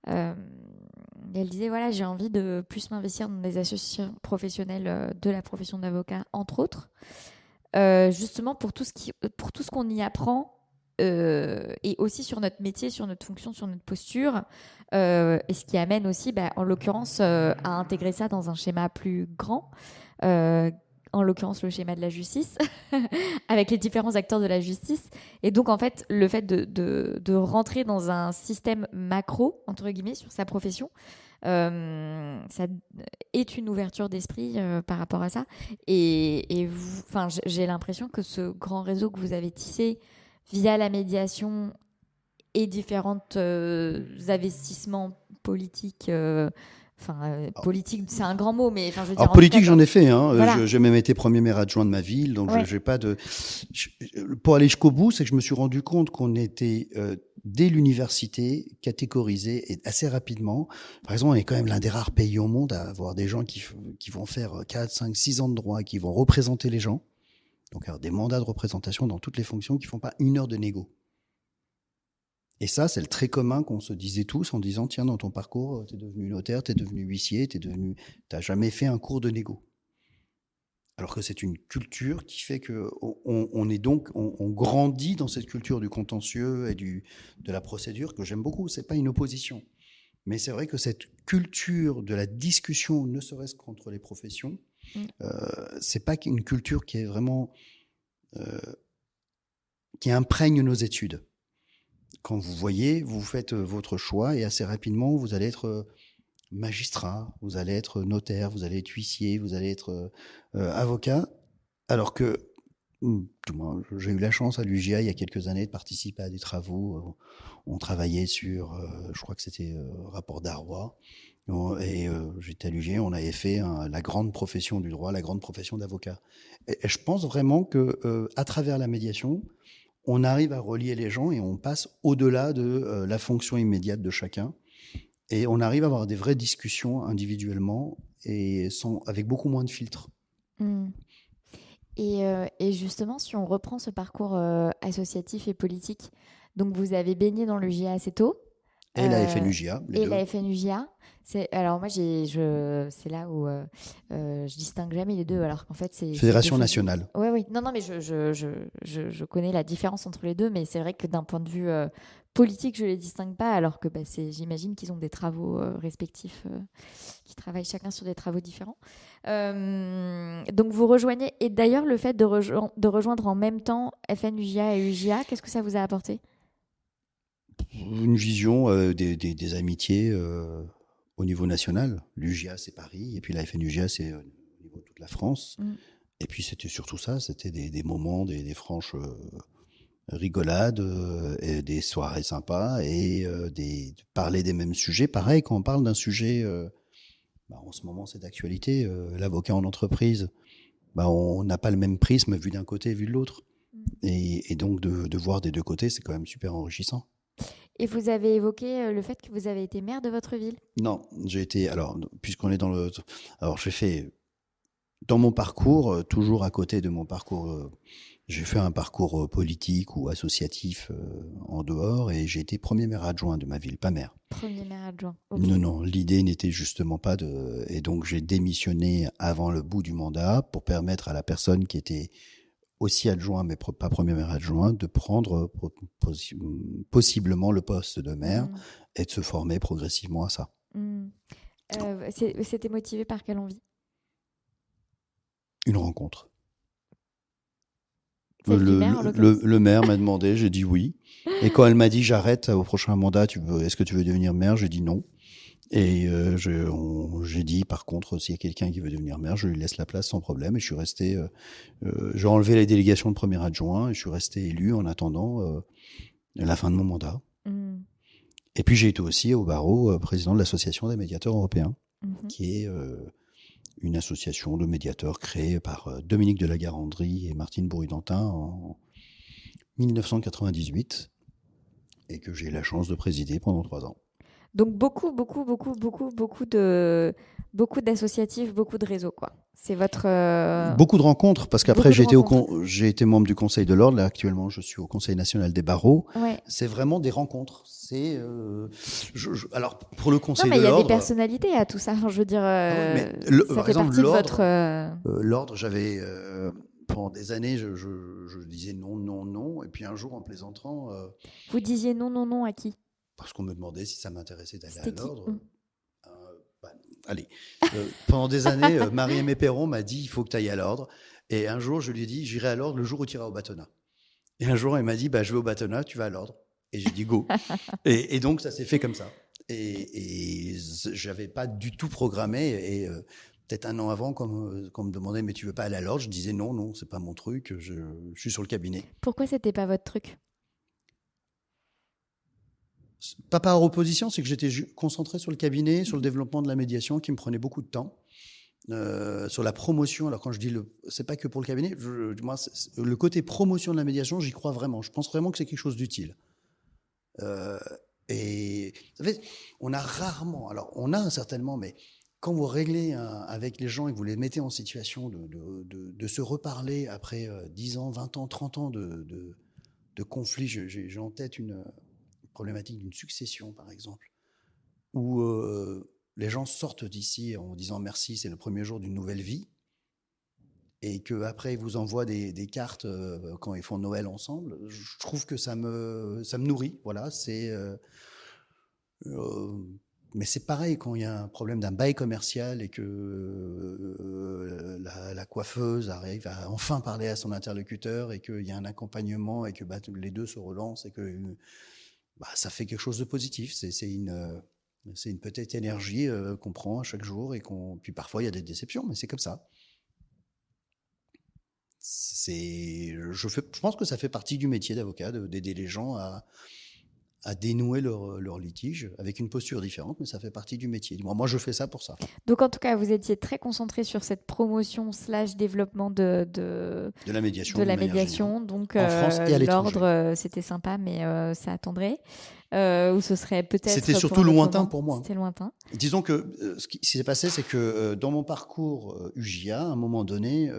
Elle disait, voilà, j'ai envie de plus m'investir dans des associations professionnelles de la profession d'avocat, entre autres, justement pour tout ce qu'on y apprend, et aussi sur notre métier, sur notre fonction, sur notre posture, et ce qui amène aussi, en l'occurrence, à intégrer ça dans un schéma plus grand, en l'occurrence le schéma de la justice, avec les différents acteurs de la justice. Et donc, en fait, le fait de rentrer dans un système macro, entre guillemets, sur sa profession, ça est une ouverture d'esprit par rapport à ça. Et j'ai l'impression que ce grand réseau que vous avez tissé via la médiation et différents investissements politiques, politique, c'est un grand mot, mais je veux dire. Alors politique, j'en ai fait. Voilà. J'ai même été premier maire adjoint de ma ville, donc ouais. j'ai pas de. Pour aller jusqu'au bout, c'est que je me suis rendu compte qu'on était dès l'université catégorisé et assez rapidement. Par exemple, on est quand même l'un des rares pays au monde à avoir des gens qui vont faire 4, 5, 6 ans de droit, qui vont représenter les gens. Donc avoir des mandats de représentation dans toutes les fonctions qui font pas 1 heure de négo. Et ça, c'est le trait commun qu'on se disait tous en disant, tiens, dans ton parcours, t'es devenu notaire, t'es devenu huissier, t'as jamais fait un cours de négo. Alors que c'est une culture qui fait que on grandit dans cette culture du contentieux et de la procédure que j'aime beaucoup. C'est pas une opposition. Mais c'est vrai que cette culture de la discussion, ne serait-ce qu'entre les professions, c'est pas une culture qui est vraiment, qui imprègne nos études. Quand vous voyez, vous faites votre choix et assez rapidement, vous allez être magistrat, vous allez être notaire, vous allez être huissier, vous allez être avocat. Alors que j'ai eu la chance à l'UJA il y a quelques années de participer à des travaux. On travaillait sur, je crois que c'était rapport Darrois. Et j'étais à l'UJA, on avait fait la grande profession du droit, la grande profession d'avocat. Et je pense vraiment que à travers la médiation, on arrive à relier les gens et on passe au-delà de la fonction immédiate de chacun. Et on arrive à avoir des vraies discussions individuellement et avec beaucoup moins de filtres. Et justement, si on reprend ce parcours associatif et politique, donc vous avez baigné dans le GIA assez tôt. Et la FNUJA. Et la FNUJA. Alors moi, c'est là où je distingue jamais les deux, alors qu'en fait, c'est... Fédération nationale. Oui, Oui, non, mais je connais la différence entre les deux, mais c'est vrai que d'un point de vue politique, je les distingue pas, alors que j'imagine qu'ils ont des travaux respectifs, qui travaillent chacun sur des travaux différents. Donc vous rejoignez, et d'ailleurs le fait de rejoindre en même temps FNUJA et UJA, qu'est-ce que ça vous a apporté? Une vision des amitiés au niveau national. L'UJA, c'est Paris, et puis la FNUJA, c'est au niveau de toute la France. Et puis c'était surtout ça, c'était des moments, des franches rigolades, et des soirées sympas, et de parler des mêmes sujets. Pareil, quand on parle d'un sujet, en ce moment c'est d'actualité, l'avocat en entreprise, on n'a pas le même prisme vu d'un côté, vu de l'autre. Et donc de voir des deux côtés, c'est quand même super enrichissant. Et vous avez évoqué le fait que vous avez été maire de votre ville? Non, j'ai été, alors, puisqu'on est dans le... Alors, j'ai fait, dans mon parcours, toujours à côté de mon parcours, j'ai fait un parcours politique ou associatif en dehors, et j'ai été premier maire adjoint de ma ville, pas maire. Premier maire adjoint. Okay. Non, l'idée n'était justement pas de... Et donc, j'ai démissionné avant le bout du mandat pour permettre à la personne qui était aussi adjoint, mais pas premier maire adjoint, de prendre possiblement le poste de maire et de se former progressivement à ça. C'était motivé par quelle envie? Une rencontre. Le maire m'a demandé, j'ai dit oui. Et quand elle m'a dit j'arrête au prochain mandat, est-ce que tu veux devenir maire? J'ai dit non. Et j'ai dit, par contre, s'il y a quelqu'un qui veut devenir maire, je lui laisse la place sans problème. Et je suis resté, j'ai enlevé les délégations de premier adjoint et je suis resté élu en attendant la fin de mon mandat. Et puis j'ai été aussi au barreau président de l'association des médiateurs européens, qui est une association de médiateurs créée par Dominique de la Garandrie et Martine Bourri-Dantin en 1998 et que j'ai eu la chance de présider pendant 3 ans. Donc beaucoup d'associatifs, beaucoup de réseaux, quoi. C'est votre... Beaucoup de rencontres, parce qu'après j'ai été membre du Conseil de l'Ordre. Là, actuellement, je suis au Conseil national des barreaux. Ouais. C'est vraiment des rencontres. C'est alors pour le Conseil de l'Ordre... Non, mais il y a des personnalités à tout ça. Enfin, je veux dire, ça fait partie de votre... L'Ordre, j'avais... pendant des années, je disais non. Et puis un jour, en plaisantant... Vous disiez non à qui? Parce qu'on me demandait si ça m'intéressait d'aller à l'Ordre. Allez, pendant des années, Marie-Aimée Perron m'a dit il faut que tu ailles à l'Ordre. Et un jour, je lui ai dit j'irai à l'Ordre le jour où tu iras au bâtonnat. Et un jour, elle m'a dit je vais au bâtonnat, tu vas à l'Ordre. Et j'ai dit go. et donc, ça s'est fait comme ça. Et je n'avais pas du tout programmé. Et peut-être un an avant, quand on me demandait mais tu veux pas aller à l'Ordre, je disais non, c'est pas mon truc, je suis sur le cabinet. Pourquoi c'était pas votre truc? Pas par opposition, c'est que j'étais concentré sur le cabinet, sur le développement de la médiation qui me prenait beaucoup de temps, sur la promotion. Alors quand je dis c'est pas que pour le cabinet, moi, le côté promotion de la médiation, j'y crois vraiment. Je pense vraiment que c'est quelque chose d'utile. Et vous savez, on a rarement, alors on a certainement, mais quand vous réglez avec les gens et que vous les mettez en situation de se reparler après 10 ans, 20 ans, 30 ans de conflits, j'ai en tête une problématique d'une succession, par exemple, où les gens sortent d'ici en disant merci, c'est le premier jour d'une nouvelle vie, et qu'après ils vous envoient des cartes quand ils font Noël ensemble. Je trouve que ça me nourrit. Voilà, mais c'est pareil quand il y a un problème d'un bail commercial et que la coiffeuse arrive à enfin parler à son interlocuteur et qu'il y a un accompagnement et que les deux se relancent et que ça fait quelque chose de positif. C'est une petite énergie qu'on prend à chaque jour et puis parfois il y a des déceptions, mais c'est comme ça. Je pense que ça fait partie du métier d'avocat, d'aider les gens à dénouer leur litige avec une posture différente, mais ça fait partie du métier. Moi, je fais ça pour ça. Donc, en tout cas, vous étiez très concentré sur cette promotion / développement de la médiation. De la médiation. Donc, en France et à l'étranger. L'Ordre, c'était sympa, mais ça attendrait. Ou ce serait peut-être... C'était surtout lointain pour moi. C'était lointain. Disons que ce qui s'est passé, c'est que dans mon parcours UJA, à un moment donné,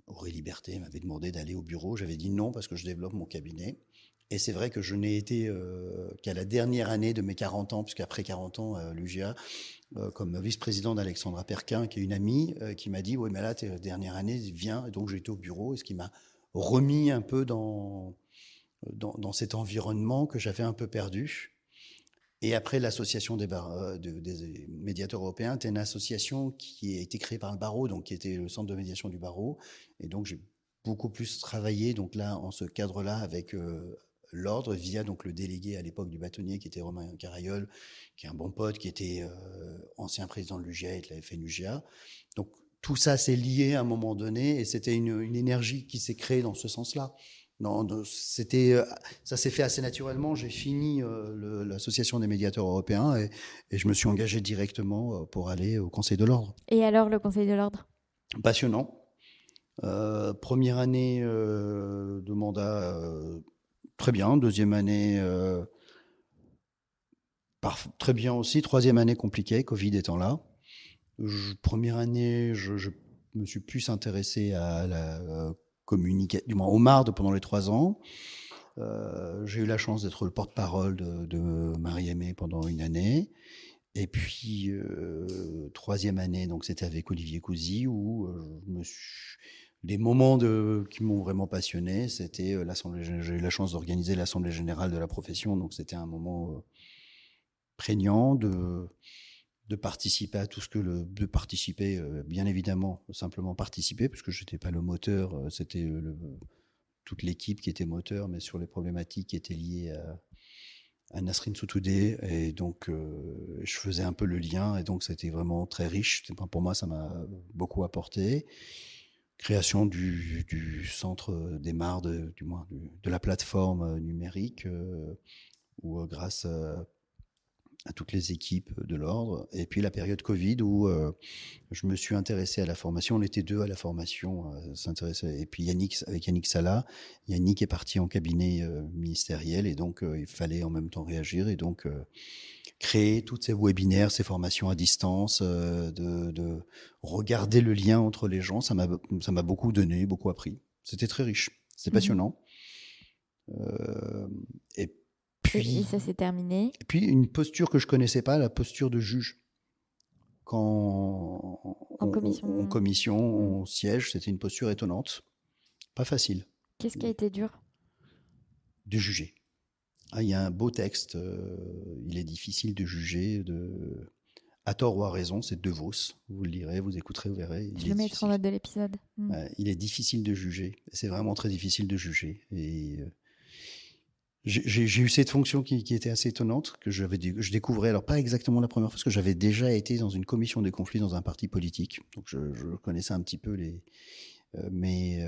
Auré Liberté m'avait demandé d'aller au bureau. J'avais dit non parce que je développe mon cabinet. Et c'est vrai que je n'ai été qu'à la dernière année de mes 40 ans, puisqu'après 40 ans à l'UGA, comme vice-président d'Alexandra Perquin, qui est une amie, qui m'a dit « Oui, mais là, tes dernière année, viens ». Et donc, j'ai été au bureau, et ce qui m'a remis un peu dans cet environnement que j'avais un peu perdu. Et après, l'association des médiateurs européens était une association qui a été créée par le barreau, donc qui était le centre de médiation du barreau. Et donc, j'ai beaucoup plus travaillé, donc là, en ce cadre-là, avec l'ordre, via donc le délégué à l'époque du bâtonnier, qui était Romain Carayol, qui est un bon pote, qui était ancien président de l'UGA et de la FNUGA. Donc, tout ça s'est lié à un moment donné, et c'était une énergie qui s'est créée dans ce sens-là. Non, ça s'est fait assez naturellement. J'ai fini l'association des médiateurs européens et je me suis engagé directement pour aller au Conseil de l'Ordre. Et alors, le Conseil de l'Ordre? Passionnant. Première année de mandat, très bien. Deuxième année, très bien aussi. Troisième année, compliquée, Covid étant là. Première année, je me suis plus intéressé à la du moins au MARD pendant les 3 ans. J'ai eu la chance d'être le porte-parole de Marie-Aimée pendant une année. Et puis, troisième année, donc c'était avec Olivier Cousy, où les moments qui m'ont vraiment passionné, c'était j'ai eu la chance d'organiser l'Assemblée générale de la profession, donc c'était un moment prégnant de participer à tout ce que de participer, bien évidemment, simplement participer, parce que je n'étais pas le moteur, c'était toute l'équipe qui était moteur, mais sur les problématiques qui étaient liées à Nasrin Sotoudeh, et donc je faisais un peu le lien, et donc c'était vraiment très riche. Pour moi, ça m'a beaucoup apporté. Création du centre des MARD, du moins de la plateforme numérique, où grâce à toutes les équipes de l'ordre, et puis la période Covid où je me suis intéressé à la formation. On était 2 à la formation, s'intéresser. Et puis avec Yannick Salah, Yannick est parti en cabinet ministériel, et donc il fallait en même temps réagir, et donc créer tous ces webinaires, ces formations à distance, de regarder le lien entre les gens. Ça m'a beaucoup donné, beaucoup appris. C'était très riche, c'était passionnant. Et ça s'est terminé. Et puis une posture que je connaissais pas, la posture de juge. Quand en commission, on siège, c'était une posture étonnante, pas facile. Qu'est-ce qui a été dur? De juger. Il y a un beau texte, il est difficile de juger, à tort ou à raison, c'est De Vos. Vous le lirez, vous écouterez, vous verrez. Je le mettrai en note de l'épisode. Il est difficile de juger, c'est vraiment très difficile de juger. Et j'ai eu cette fonction qui était assez étonnante, que je découvrais, alors pas exactement la première fois, parce que j'avais déjà été dans une commission des conflits dans un parti politique, donc je connaissais un petit peu mais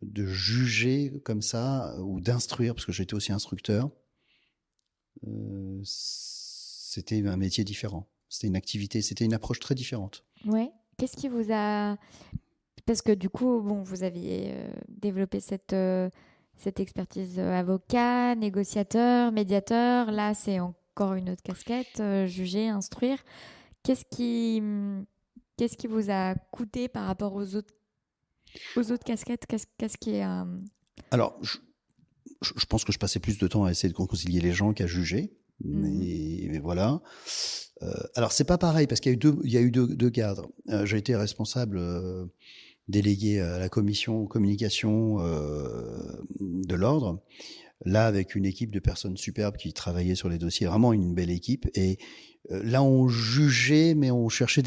de juger comme ça, ou d'instruire, parce que j'étais aussi instructeur, c'était un métier différent, c'était une activité, c'était une approche très différente. Ouais. Qu'est-ce qui vous a... Parce que du coup, vous aviez développé cette expertise avocat, négociateur, médiateur. Là, c'est encore une autre casquette, juger, instruire. Qu'est-ce qui vous a coûté par rapport aux autres casquettes? Qu'est-ce qui est... Alors, je pense que je passais plus de temps à essayer de concilier les gens qu'à juger. Mais voilà. Alors, c'est pas pareil, parce qu'il y a eu deux cadres. J'ai été responsable... délégué à la commission communication de l'ordre, là avec une équipe de personnes superbes qui travaillaient sur les dossiers, vraiment une belle équipe. Et là on jugeait, mais on cherchait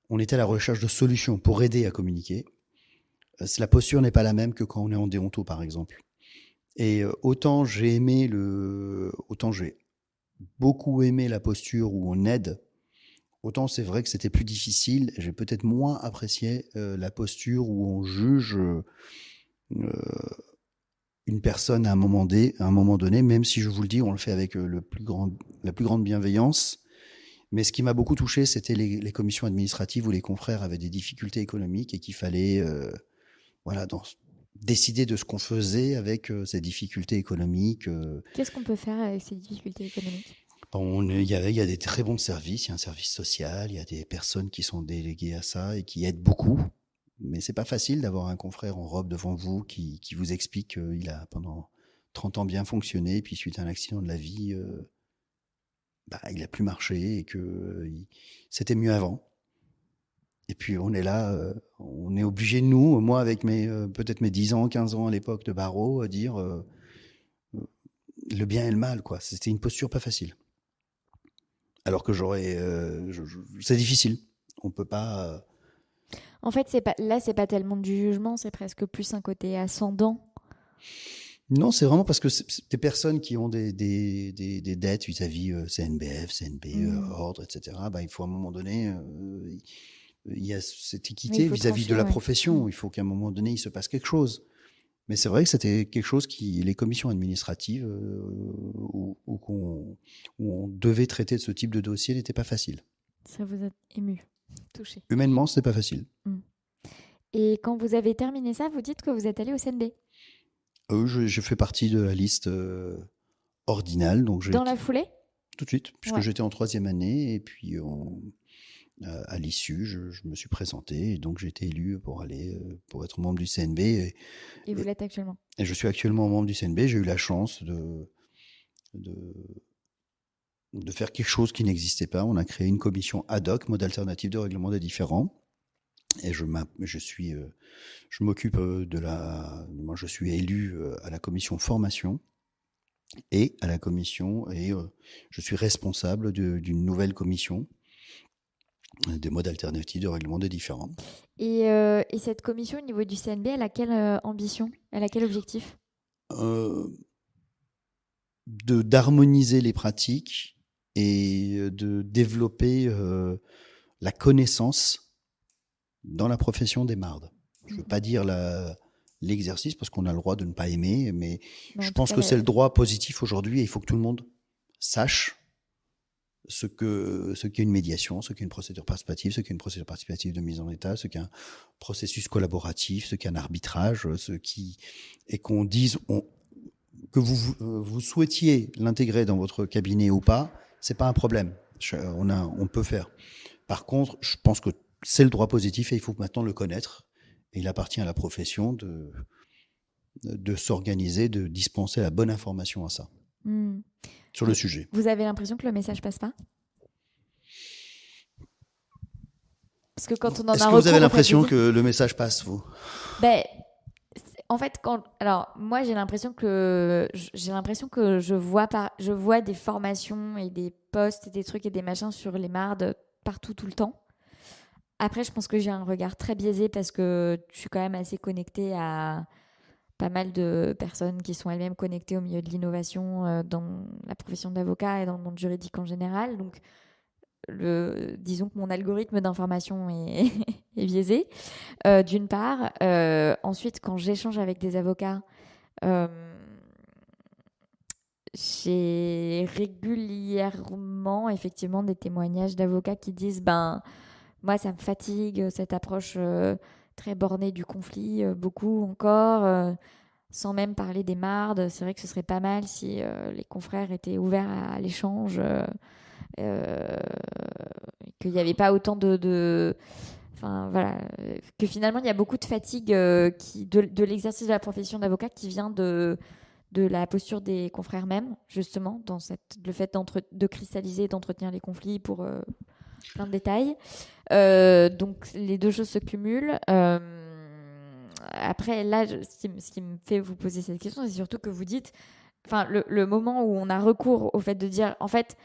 on était à la recherche de solutions pour aider à communiquer. La posture n'est pas la même que quand on est en déonto, par exemple. Et autant j'ai beaucoup aimé la posture où on aide, autant c'est vrai que c'était plus difficile. J'ai peut-être moins apprécié la posture où on juge une personne à un moment donné, même si je vous le dis, on le fait avec la plus grande bienveillance. Mais ce qui m'a beaucoup touché, c'était les commissions administratives où les confrères avaient des difficultés économiques et qu'il fallait décider de ce qu'on faisait avec ces difficultés économiques. Qu'est-ce qu'on peut faire avec ces difficultés économiques ? Il y a des très bons services, il y a un service social, il y a des personnes qui sont déléguées à ça et qui aident beaucoup. Mais c'est pas facile d'avoir un confrère en robe devant vous qui vous explique qu'il a pendant 30 ans bien fonctionné, puis suite à un accident de la vie, il a plus marché et que c'était mieux avant. Et puis on est là, on est obligé, nous, moi avec peut-être mes 10 ans, 15 ans à l'époque de barreau, à dire le bien et le mal, quoi. C'était une posture pas facile. Alors que c'est difficile. On peut pas. En fait, c'est pas tellement du jugement, c'est presque plus un côté ascendant. Non, c'est vraiment parce que c'est des personnes qui ont des dettes vis-à-vis CNBF, CNP, ordre, etc. Il faut à un moment donné, il y a cette équité vis-à-vis de la profession. Il faut qu'à un moment donné, il se passe quelque chose. Mais c'est vrai que c'était quelque chose les commissions administratives où on devait traiter de ce type de dossier n'était pas facile. Ça vous a ému, touché. Humainement, c'était pas facile. Et quand vous avez terminé ça, vous dites que vous êtes allé au CNB. Je fais partie de la liste ordinale. Donc dans la foulée? Tout de suite, puisque j'étais en 3e année et puis à l'issue, je me suis présenté et donc j'ai été élu pour être membre du CNB. Et vous l'êtes actuellement? Et je suis actuellement membre du CNB. J'ai eu la chance de faire quelque chose qui n'existait pas. On a créé une commission ad hoc, mode alternatif de règlement des différends. Et je m'occupe moi je suis élu à la commission formation et à la commission, et je suis responsable d'une nouvelle commission des modes alternatifs de règlement des différends. Et cette commission au niveau du CNB, elle a quelle ambition? Elle a quel objectif? D'harmoniser les pratiques et de développer la connaissance dans la profession des mardes. Je ne veux pas dire l'exercice, parce qu'on a le droit de ne pas aimer, mais je pense que c'est le droit positif aujourd'hui, et il faut que tout le monde sache ce qu'est une médiation, ce qu'est une procédure participative, ce qu'est une procédure participative de mise en état, ce qu'est un processus collaboratif, ce qu'est un arbitrage, et qu'on dise que vous souhaitiez l'intégrer dans votre cabinet ou pas, c'est pas un problème. On peut faire. Par contre, je pense que c'est le droit positif et il faut maintenant le connaître. Et il appartient à la profession de s'organiser, de dispenser la bonne information à ça, sur le sujet. Vous avez l'impression que le message passe pas? Parce que quand on en a recours... Est-ce que vous avez l'impression que le message passe, vous? En fait, moi j'ai l'impression que je vois des formations et des posts et des trucs et des machins sur les mardes partout tout le temps. Après, je pense que j'ai un regard très biaisé parce que je suis quand même assez connectée à pas mal de personnes qui sont elles-mêmes connectées au milieu de l'innovation dans la profession d'avocat et dans le monde juridique en général. Donc, disons que mon algorithme d'information est biaisé, d'une part. Ensuite, quand j'échange avec des avocats, j'ai régulièrement effectivement des témoignages d'avocats qui disent moi ça me fatigue cette approche très bornée du conflit, beaucoup encore, sans même parler des mardes. C'est vrai que ce serait pas mal si les confrères étaient ouverts à l'échange, qu'il n'y avait pas autant enfin voilà, que finalement il y a beaucoup de fatigue de l'exercice de la profession d'avocat qui vient de la posture des confrères même, justement, dans le fait de cristalliser et d'entretenir les conflits pour plein de détails. Donc, les deux choses se cumulent. Après, là, ce qui me fait vous poser cette question, c'est surtout que vous dites, le moment où on a recours au fait de dire, en fait,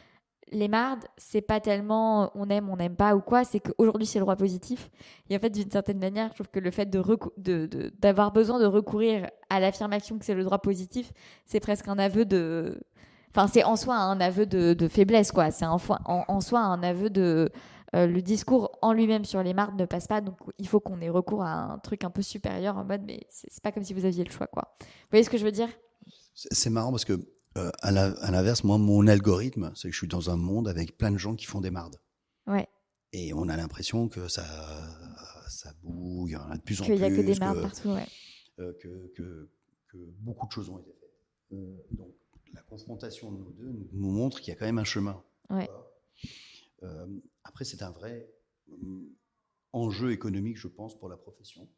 les mardes, c'est pas tellement on n'aime pas ou quoi, c'est qu'aujourd'hui c'est le droit positif. Et en fait, d'une certaine manière, je trouve que le fait d'avoir besoin de recourir à l'affirmation que c'est le droit positif, c'est presque un aveu de... Enfin, c'est en soi un aveu de faiblesse, quoi. C'est en soi un aveu de... le discours en lui-même sur les mardes ne passe pas, donc il faut qu'on ait recours à un truc un peu supérieur en mode, mais c'est pas comme si vous aviez le choix, quoi. Vous voyez ce que je veux dire? C'est marrant parce que à l'inverse, moi, mon algorithme, c'est que je suis dans un monde avec plein de gens qui font des mardes. Ouais. Et on a l'impression que ça bouge, il y en a de plus en plus. Qu'il n'y a que des mardes partout, ouais. Que beaucoup de choses ont été faites. Donc, la confrontation de nous deux nous montre qu'il y a quand même un chemin. Ouais. Après, c'est un vrai... enjeu économique, je pense, pour la profession.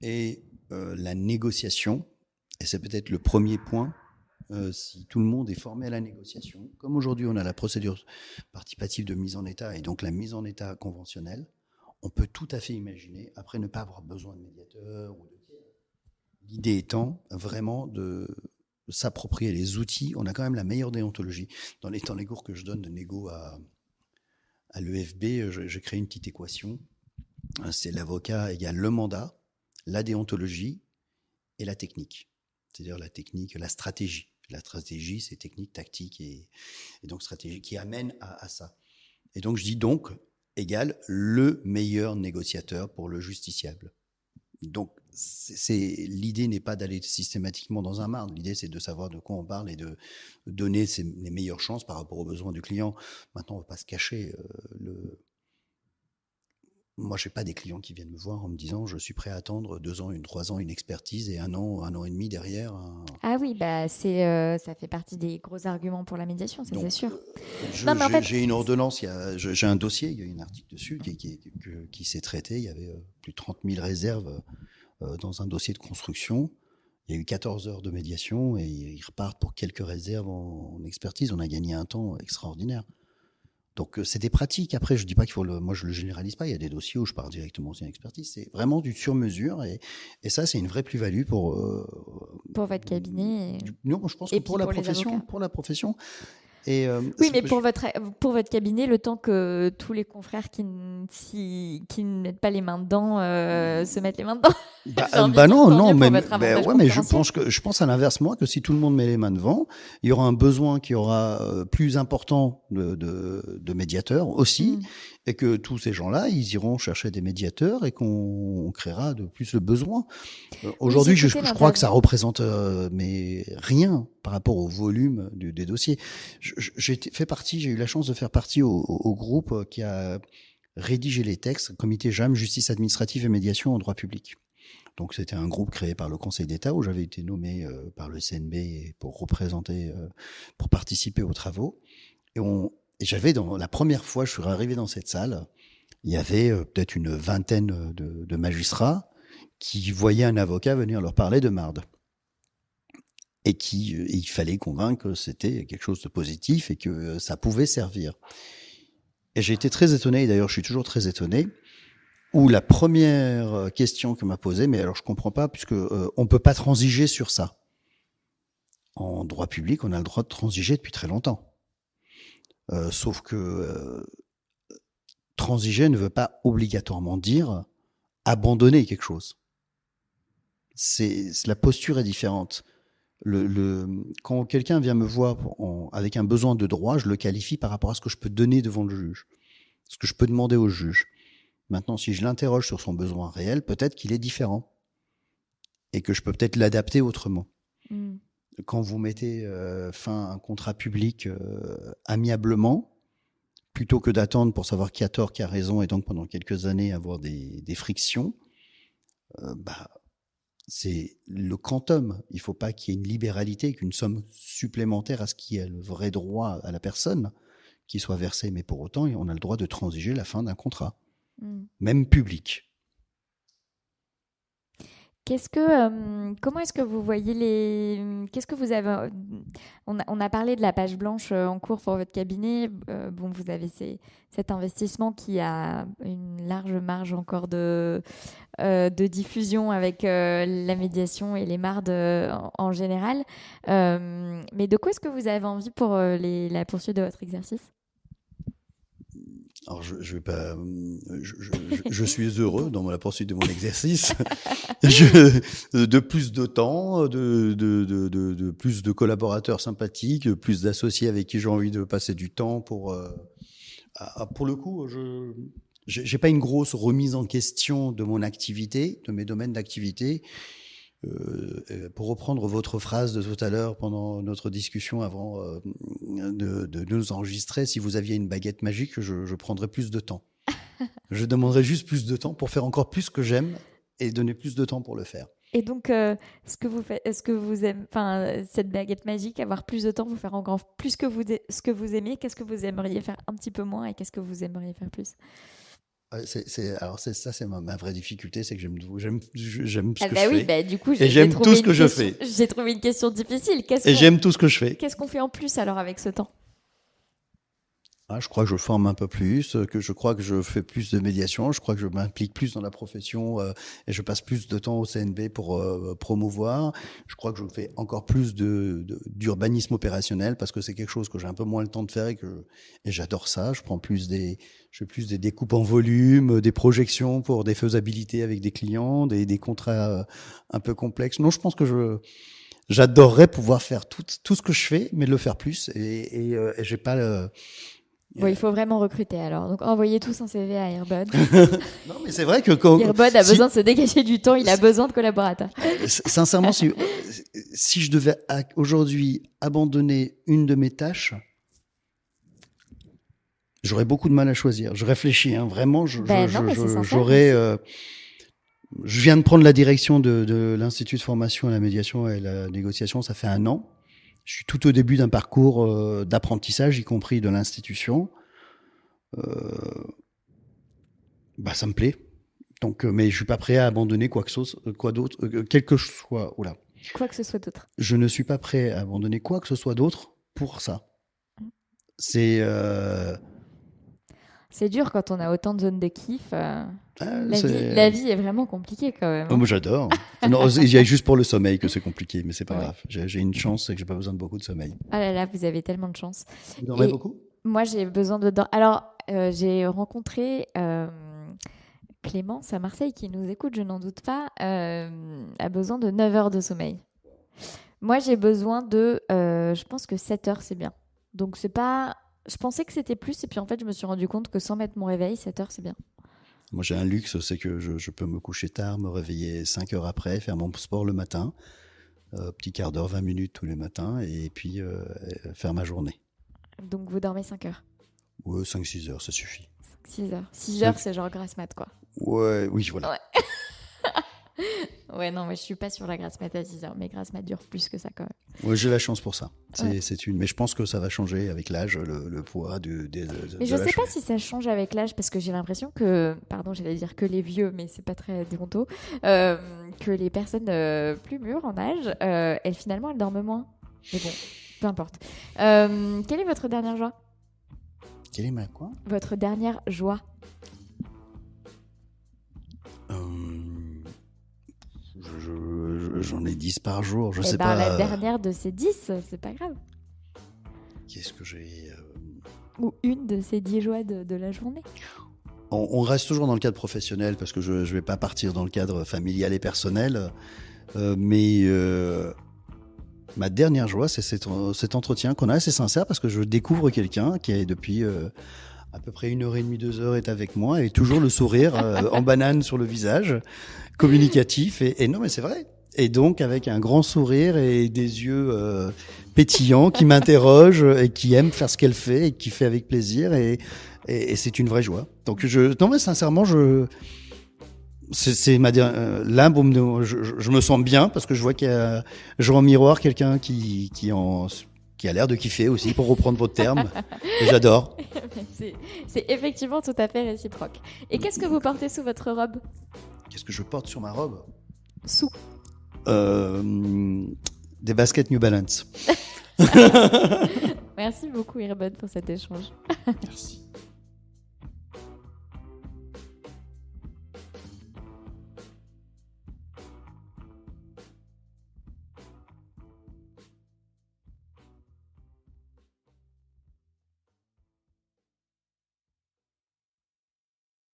Et la négociation, et c'est peut-être le premier point, si tout le monde est formé à la négociation, comme aujourd'hui on a la procédure participative de mise en état et donc la mise en état conventionnelle, on peut tout à fait imaginer, après ne pas avoir besoin de médiateur ou de tiers, l'idée étant vraiment de s'approprier les outils. On a quand même la meilleure déontologie. Dans les cours que je donne de négo à l'EFB, j'ai créé une petite équation. C'est l'avocat égale le mandat, la déontologie et la technique. C'est-à-dire la technique, la stratégie. La stratégie, c'est technique, tactique et donc stratégie qui amène à ça. Et donc je dis donc égale le meilleur négociateur pour le justiciable. Donc l'idée n'est pas d'aller systématiquement dans un marbre. L'idée, c'est de savoir de quoi on parle et de donner les meilleures chances par rapport aux besoins du client. Maintenant, on ne va pas se cacher. Moi, je n'ai pas des clients qui viennent me voir en me disant je suis prêt à attendre 2 ans, 3 ans, une expertise et 1 an et demi derrière. Ah oui, ça fait partie des gros arguments pour la médiation, ça c'est sûr. J'ai une ordonnance, j'ai un dossier, il y a un article dessus qui s'est traité. Il y avait plus de 30 000 réserves dans un dossier de construction. Il y a eu 14 heures de médiation et ils repartent pour quelques réserves en expertise. On a gagné un temps extraordinaire. Donc c'est des pratiques. Après, je dis pas moi je le généralise pas. Il y a des dossiers où je pars directement sur une expertise. C'est vraiment du sur-mesure et ça c'est une vraie plus-value pour votre cabinet. Non, je pense que pour la profession. Et, oui, mais pour votre cabinet, le temps que tous les confrères qui ne mettent pas les mains dedans se mettent les mains dedans. Mais je pense à l'inverse, moi, que si tout le monde met les mains devant, il y aura un besoin qui aura plus important de médiateurs aussi, et que tous ces gens-là, ils iront chercher des médiateurs et qu'on créera de plus le besoin. Aujourd'hui, je crois que ça représente mais rien par rapport au volume des dossiers. J'ai eu la chance de faire partie au groupe qui a rédigé les textes, Comité JAM, Justice administrative et médiation en droit public. Donc c'était un groupe créé par le Conseil d'État où j'avais été nommé par le CNB pour représenter, pour participer aux travaux. Et la première fois je suis arrivé dans cette salle, il y avait peut-être une vingtaine de magistrats qui voyaient un avocat venir leur parler de marde. Et il fallait convaincre que c'était quelque chose de positif et que ça pouvait servir. Et j'ai été très étonné, et d'ailleurs je suis toujours très étonné, où la première question que m'a posée, mais alors je comprends pas, puisque on peut pas transiger sur ça. En droit public, on a le droit de transiger depuis très longtemps. Sauf que transiger ne veut pas obligatoirement dire abandonner quelque chose. La posture est différente. Quand quelqu'un vient me voir avec un besoin de droit, je le qualifie par rapport à ce que je peux donner devant le juge, ce que je peux demander au juge. Maintenant, si je l'interroge sur son besoin réel, peut-être qu'il est différent et que je peux peut-être l'adapter autrement. Quand vous mettez fin à un contrat public amiablement, plutôt que d'attendre pour savoir qui a tort, qui a raison, et donc pendant quelques années avoir des frictions, c'est le quantum. Il ne faut pas qu'il y ait une libéralité, qu'une somme supplémentaire à ce qui est le vrai droit à la personne qui soit versé. Mais pour autant, on a le droit de transiger la fin d'un contrat, même public. Comment est-ce que vous voyez qu'est-ce que vous avez... On a parlé de la page blanche en cours pour votre cabinet. Vous avez cet investissement qui a une large marge encore de diffusion avec la médiation et les mardes en général. Mais de quoi est-ce que vous avez envie pour la poursuite de votre exercice ? Alors je vais pas. Je suis heureux dans la poursuite de mon exercice. De plus de temps, de plus de collaborateurs sympathiques, plus d'associés avec qui j'ai envie de passer du temps pour le coup, j'ai pas une grosse remise en question de mon activité, de mes domaines d'activité. Pour reprendre votre phrase de tout à l'heure pendant notre discussion avant de nous enregistrer, si vous aviez une baguette magique, je prendrais plus de temps. Je demanderais juste plus de temps pour faire encore plus que j'aime et donner plus de temps pour le faire. Et donc, ce que vous aimez, cette baguette magique, avoir plus de temps pour faire encore plus ce que vous aimez, qu'est-ce que vous aimeriez faire un petit peu moins et qu'est-ce que vous aimeriez faire plus ? C'est ma vraie difficulté, c'est que j'aime ce Ah que bah je oui, fais. bah du coup, Et j'aime tout ce que je fais. J'ai trouvé une question difficile. Et j'aime tout ce que je fais. Qu'est-ce qu'on fait en plus alors avec ce temps? Je crois que je forme un peu plus, que je crois que je fais plus de médiation, je crois que je m'implique plus dans la profession et je passe plus de temps au CNB pour promouvoir. Je crois que je fais encore plus d'urbanisme opérationnel parce que c'est quelque chose que j'ai un peu moins le temps de faire et j'adore ça. Je fais plus des découpes en volume, des projections pour des faisabilités avec des clients, des contrats un peu complexes. Non, je pense que j'adorerais pouvoir faire tout ce que je fais, mais le faire plus et j'ai pas le... Bon, il faut vraiment recruter alors. Donc envoyez tous un CV à Earbud. Non, mais c'est vrai que quand Earbud a besoin de se dégager du temps, il a besoin de collaborateurs. Sincèrement, si je devais aujourd'hui abandonner une de mes tâches, j'aurais beaucoup de mal à choisir. Je réfléchis, hein, vraiment. J'aurais. Je viens de prendre la direction de l'Institut de formation à la médiation et la négociation. Ça fait 1 an. Je suis tout au début d'un parcours d'apprentissage, y compris de l'institution. Ça me plaît. Donc, mais je suis pas prêt à abandonner quoi d'autre, quel que soit. Oula. Quoi que ce soit d'autre. Je ne suis pas prêt à abandonner quoi que ce soit d'autre pour ça. C'est dur quand on a autant de zones de kiff. La vie est vraiment compliquée quand même. Moi, j'adore. Non, il y a juste pour le sommeil que c'est compliqué, mais c'est pas grave. J'ai une chance, c'est que j'ai pas besoin de beaucoup de sommeil. Ah là là, vous avez tellement de chance. Vous dormez beaucoup ? Moi, j'ai besoin de dormir. Alors, j'ai rencontré Clémence à Marseille qui nous écoute, je n'en doute pas, a besoin de 9 heures de sommeil. Moi, j'ai besoin de, je pense que 7 heures, c'est bien. Donc, c'est pas... Je pensais que c'était plus, et puis en fait, je me suis rendu compte que sans mettre mon réveil, 7 heures, c'est bien. Moi, j'ai un luxe, c'est que je peux me coucher tard, me réveiller 5 heures après, faire mon sport le matin, petit quart d'heure, 20 minutes tous les matins, et puis faire ma journée. Donc, vous dormez 5 heures ? Ouais, 5-6 heures, ça suffit. 6 heures. 6 heures, c'est genre grasse mat, quoi. Ouais, oui, voilà. Ouais. Ouais, non, mais je suis pas sur la grasse mat à 6 heures, mais grasse mat dure plus que ça quand même. Ouais, j'ai la chance pour ça. Mais je pense que ça va changer avec l'âge, le poids mais je sais pas si ça change avec l'âge, parce que j'ai l'impression que, pardon, j'allais dire que les vieux, mais c'est pas très déonto, que les personnes plus mûres en âge, elles dorment moins. Mais bon, peu importe. Quelle est votre dernière joie ? Quelle est ma quoi ? Votre dernière joie ? J'en ai 10 par jour, je sais pas. La dernière de ces 10, c'est pas grave. Qu'est-ce que j'ai Ou une de ces 10 joies de la journée. On reste toujours dans le cadre professionnel parce que je vais pas partir dans le cadre familial et personnel. Mais ma dernière joie, c'est cet entretien qu'on a assez sincère parce que je découvre quelqu'un qui est depuis à peu près 1h30, 2 heures est avec moi et toujours le sourire en banane sur le visage, communicatif et non mais c'est vrai. Et donc avec un grand sourire et des yeux pétillants qui m'interrogent et qui aiment faire ce qu'elle fait et qui fait avec plaisir et c'est une vraie joie. Donc non mais sincèrement c'est ma là je me sens bien parce que je vois je vois en miroir quelqu'un qui a l'air de kiffer aussi, pour reprendre votre terme. Et j'adore. C'est effectivement tout à fait réciproque. Et qu'est-ce que vous portez sous votre robe ? Qu'est-ce que je porte sur ma robe ? Sous. Des baskets New Balance. Merci beaucoup, Earbud, pour cet échange. Merci.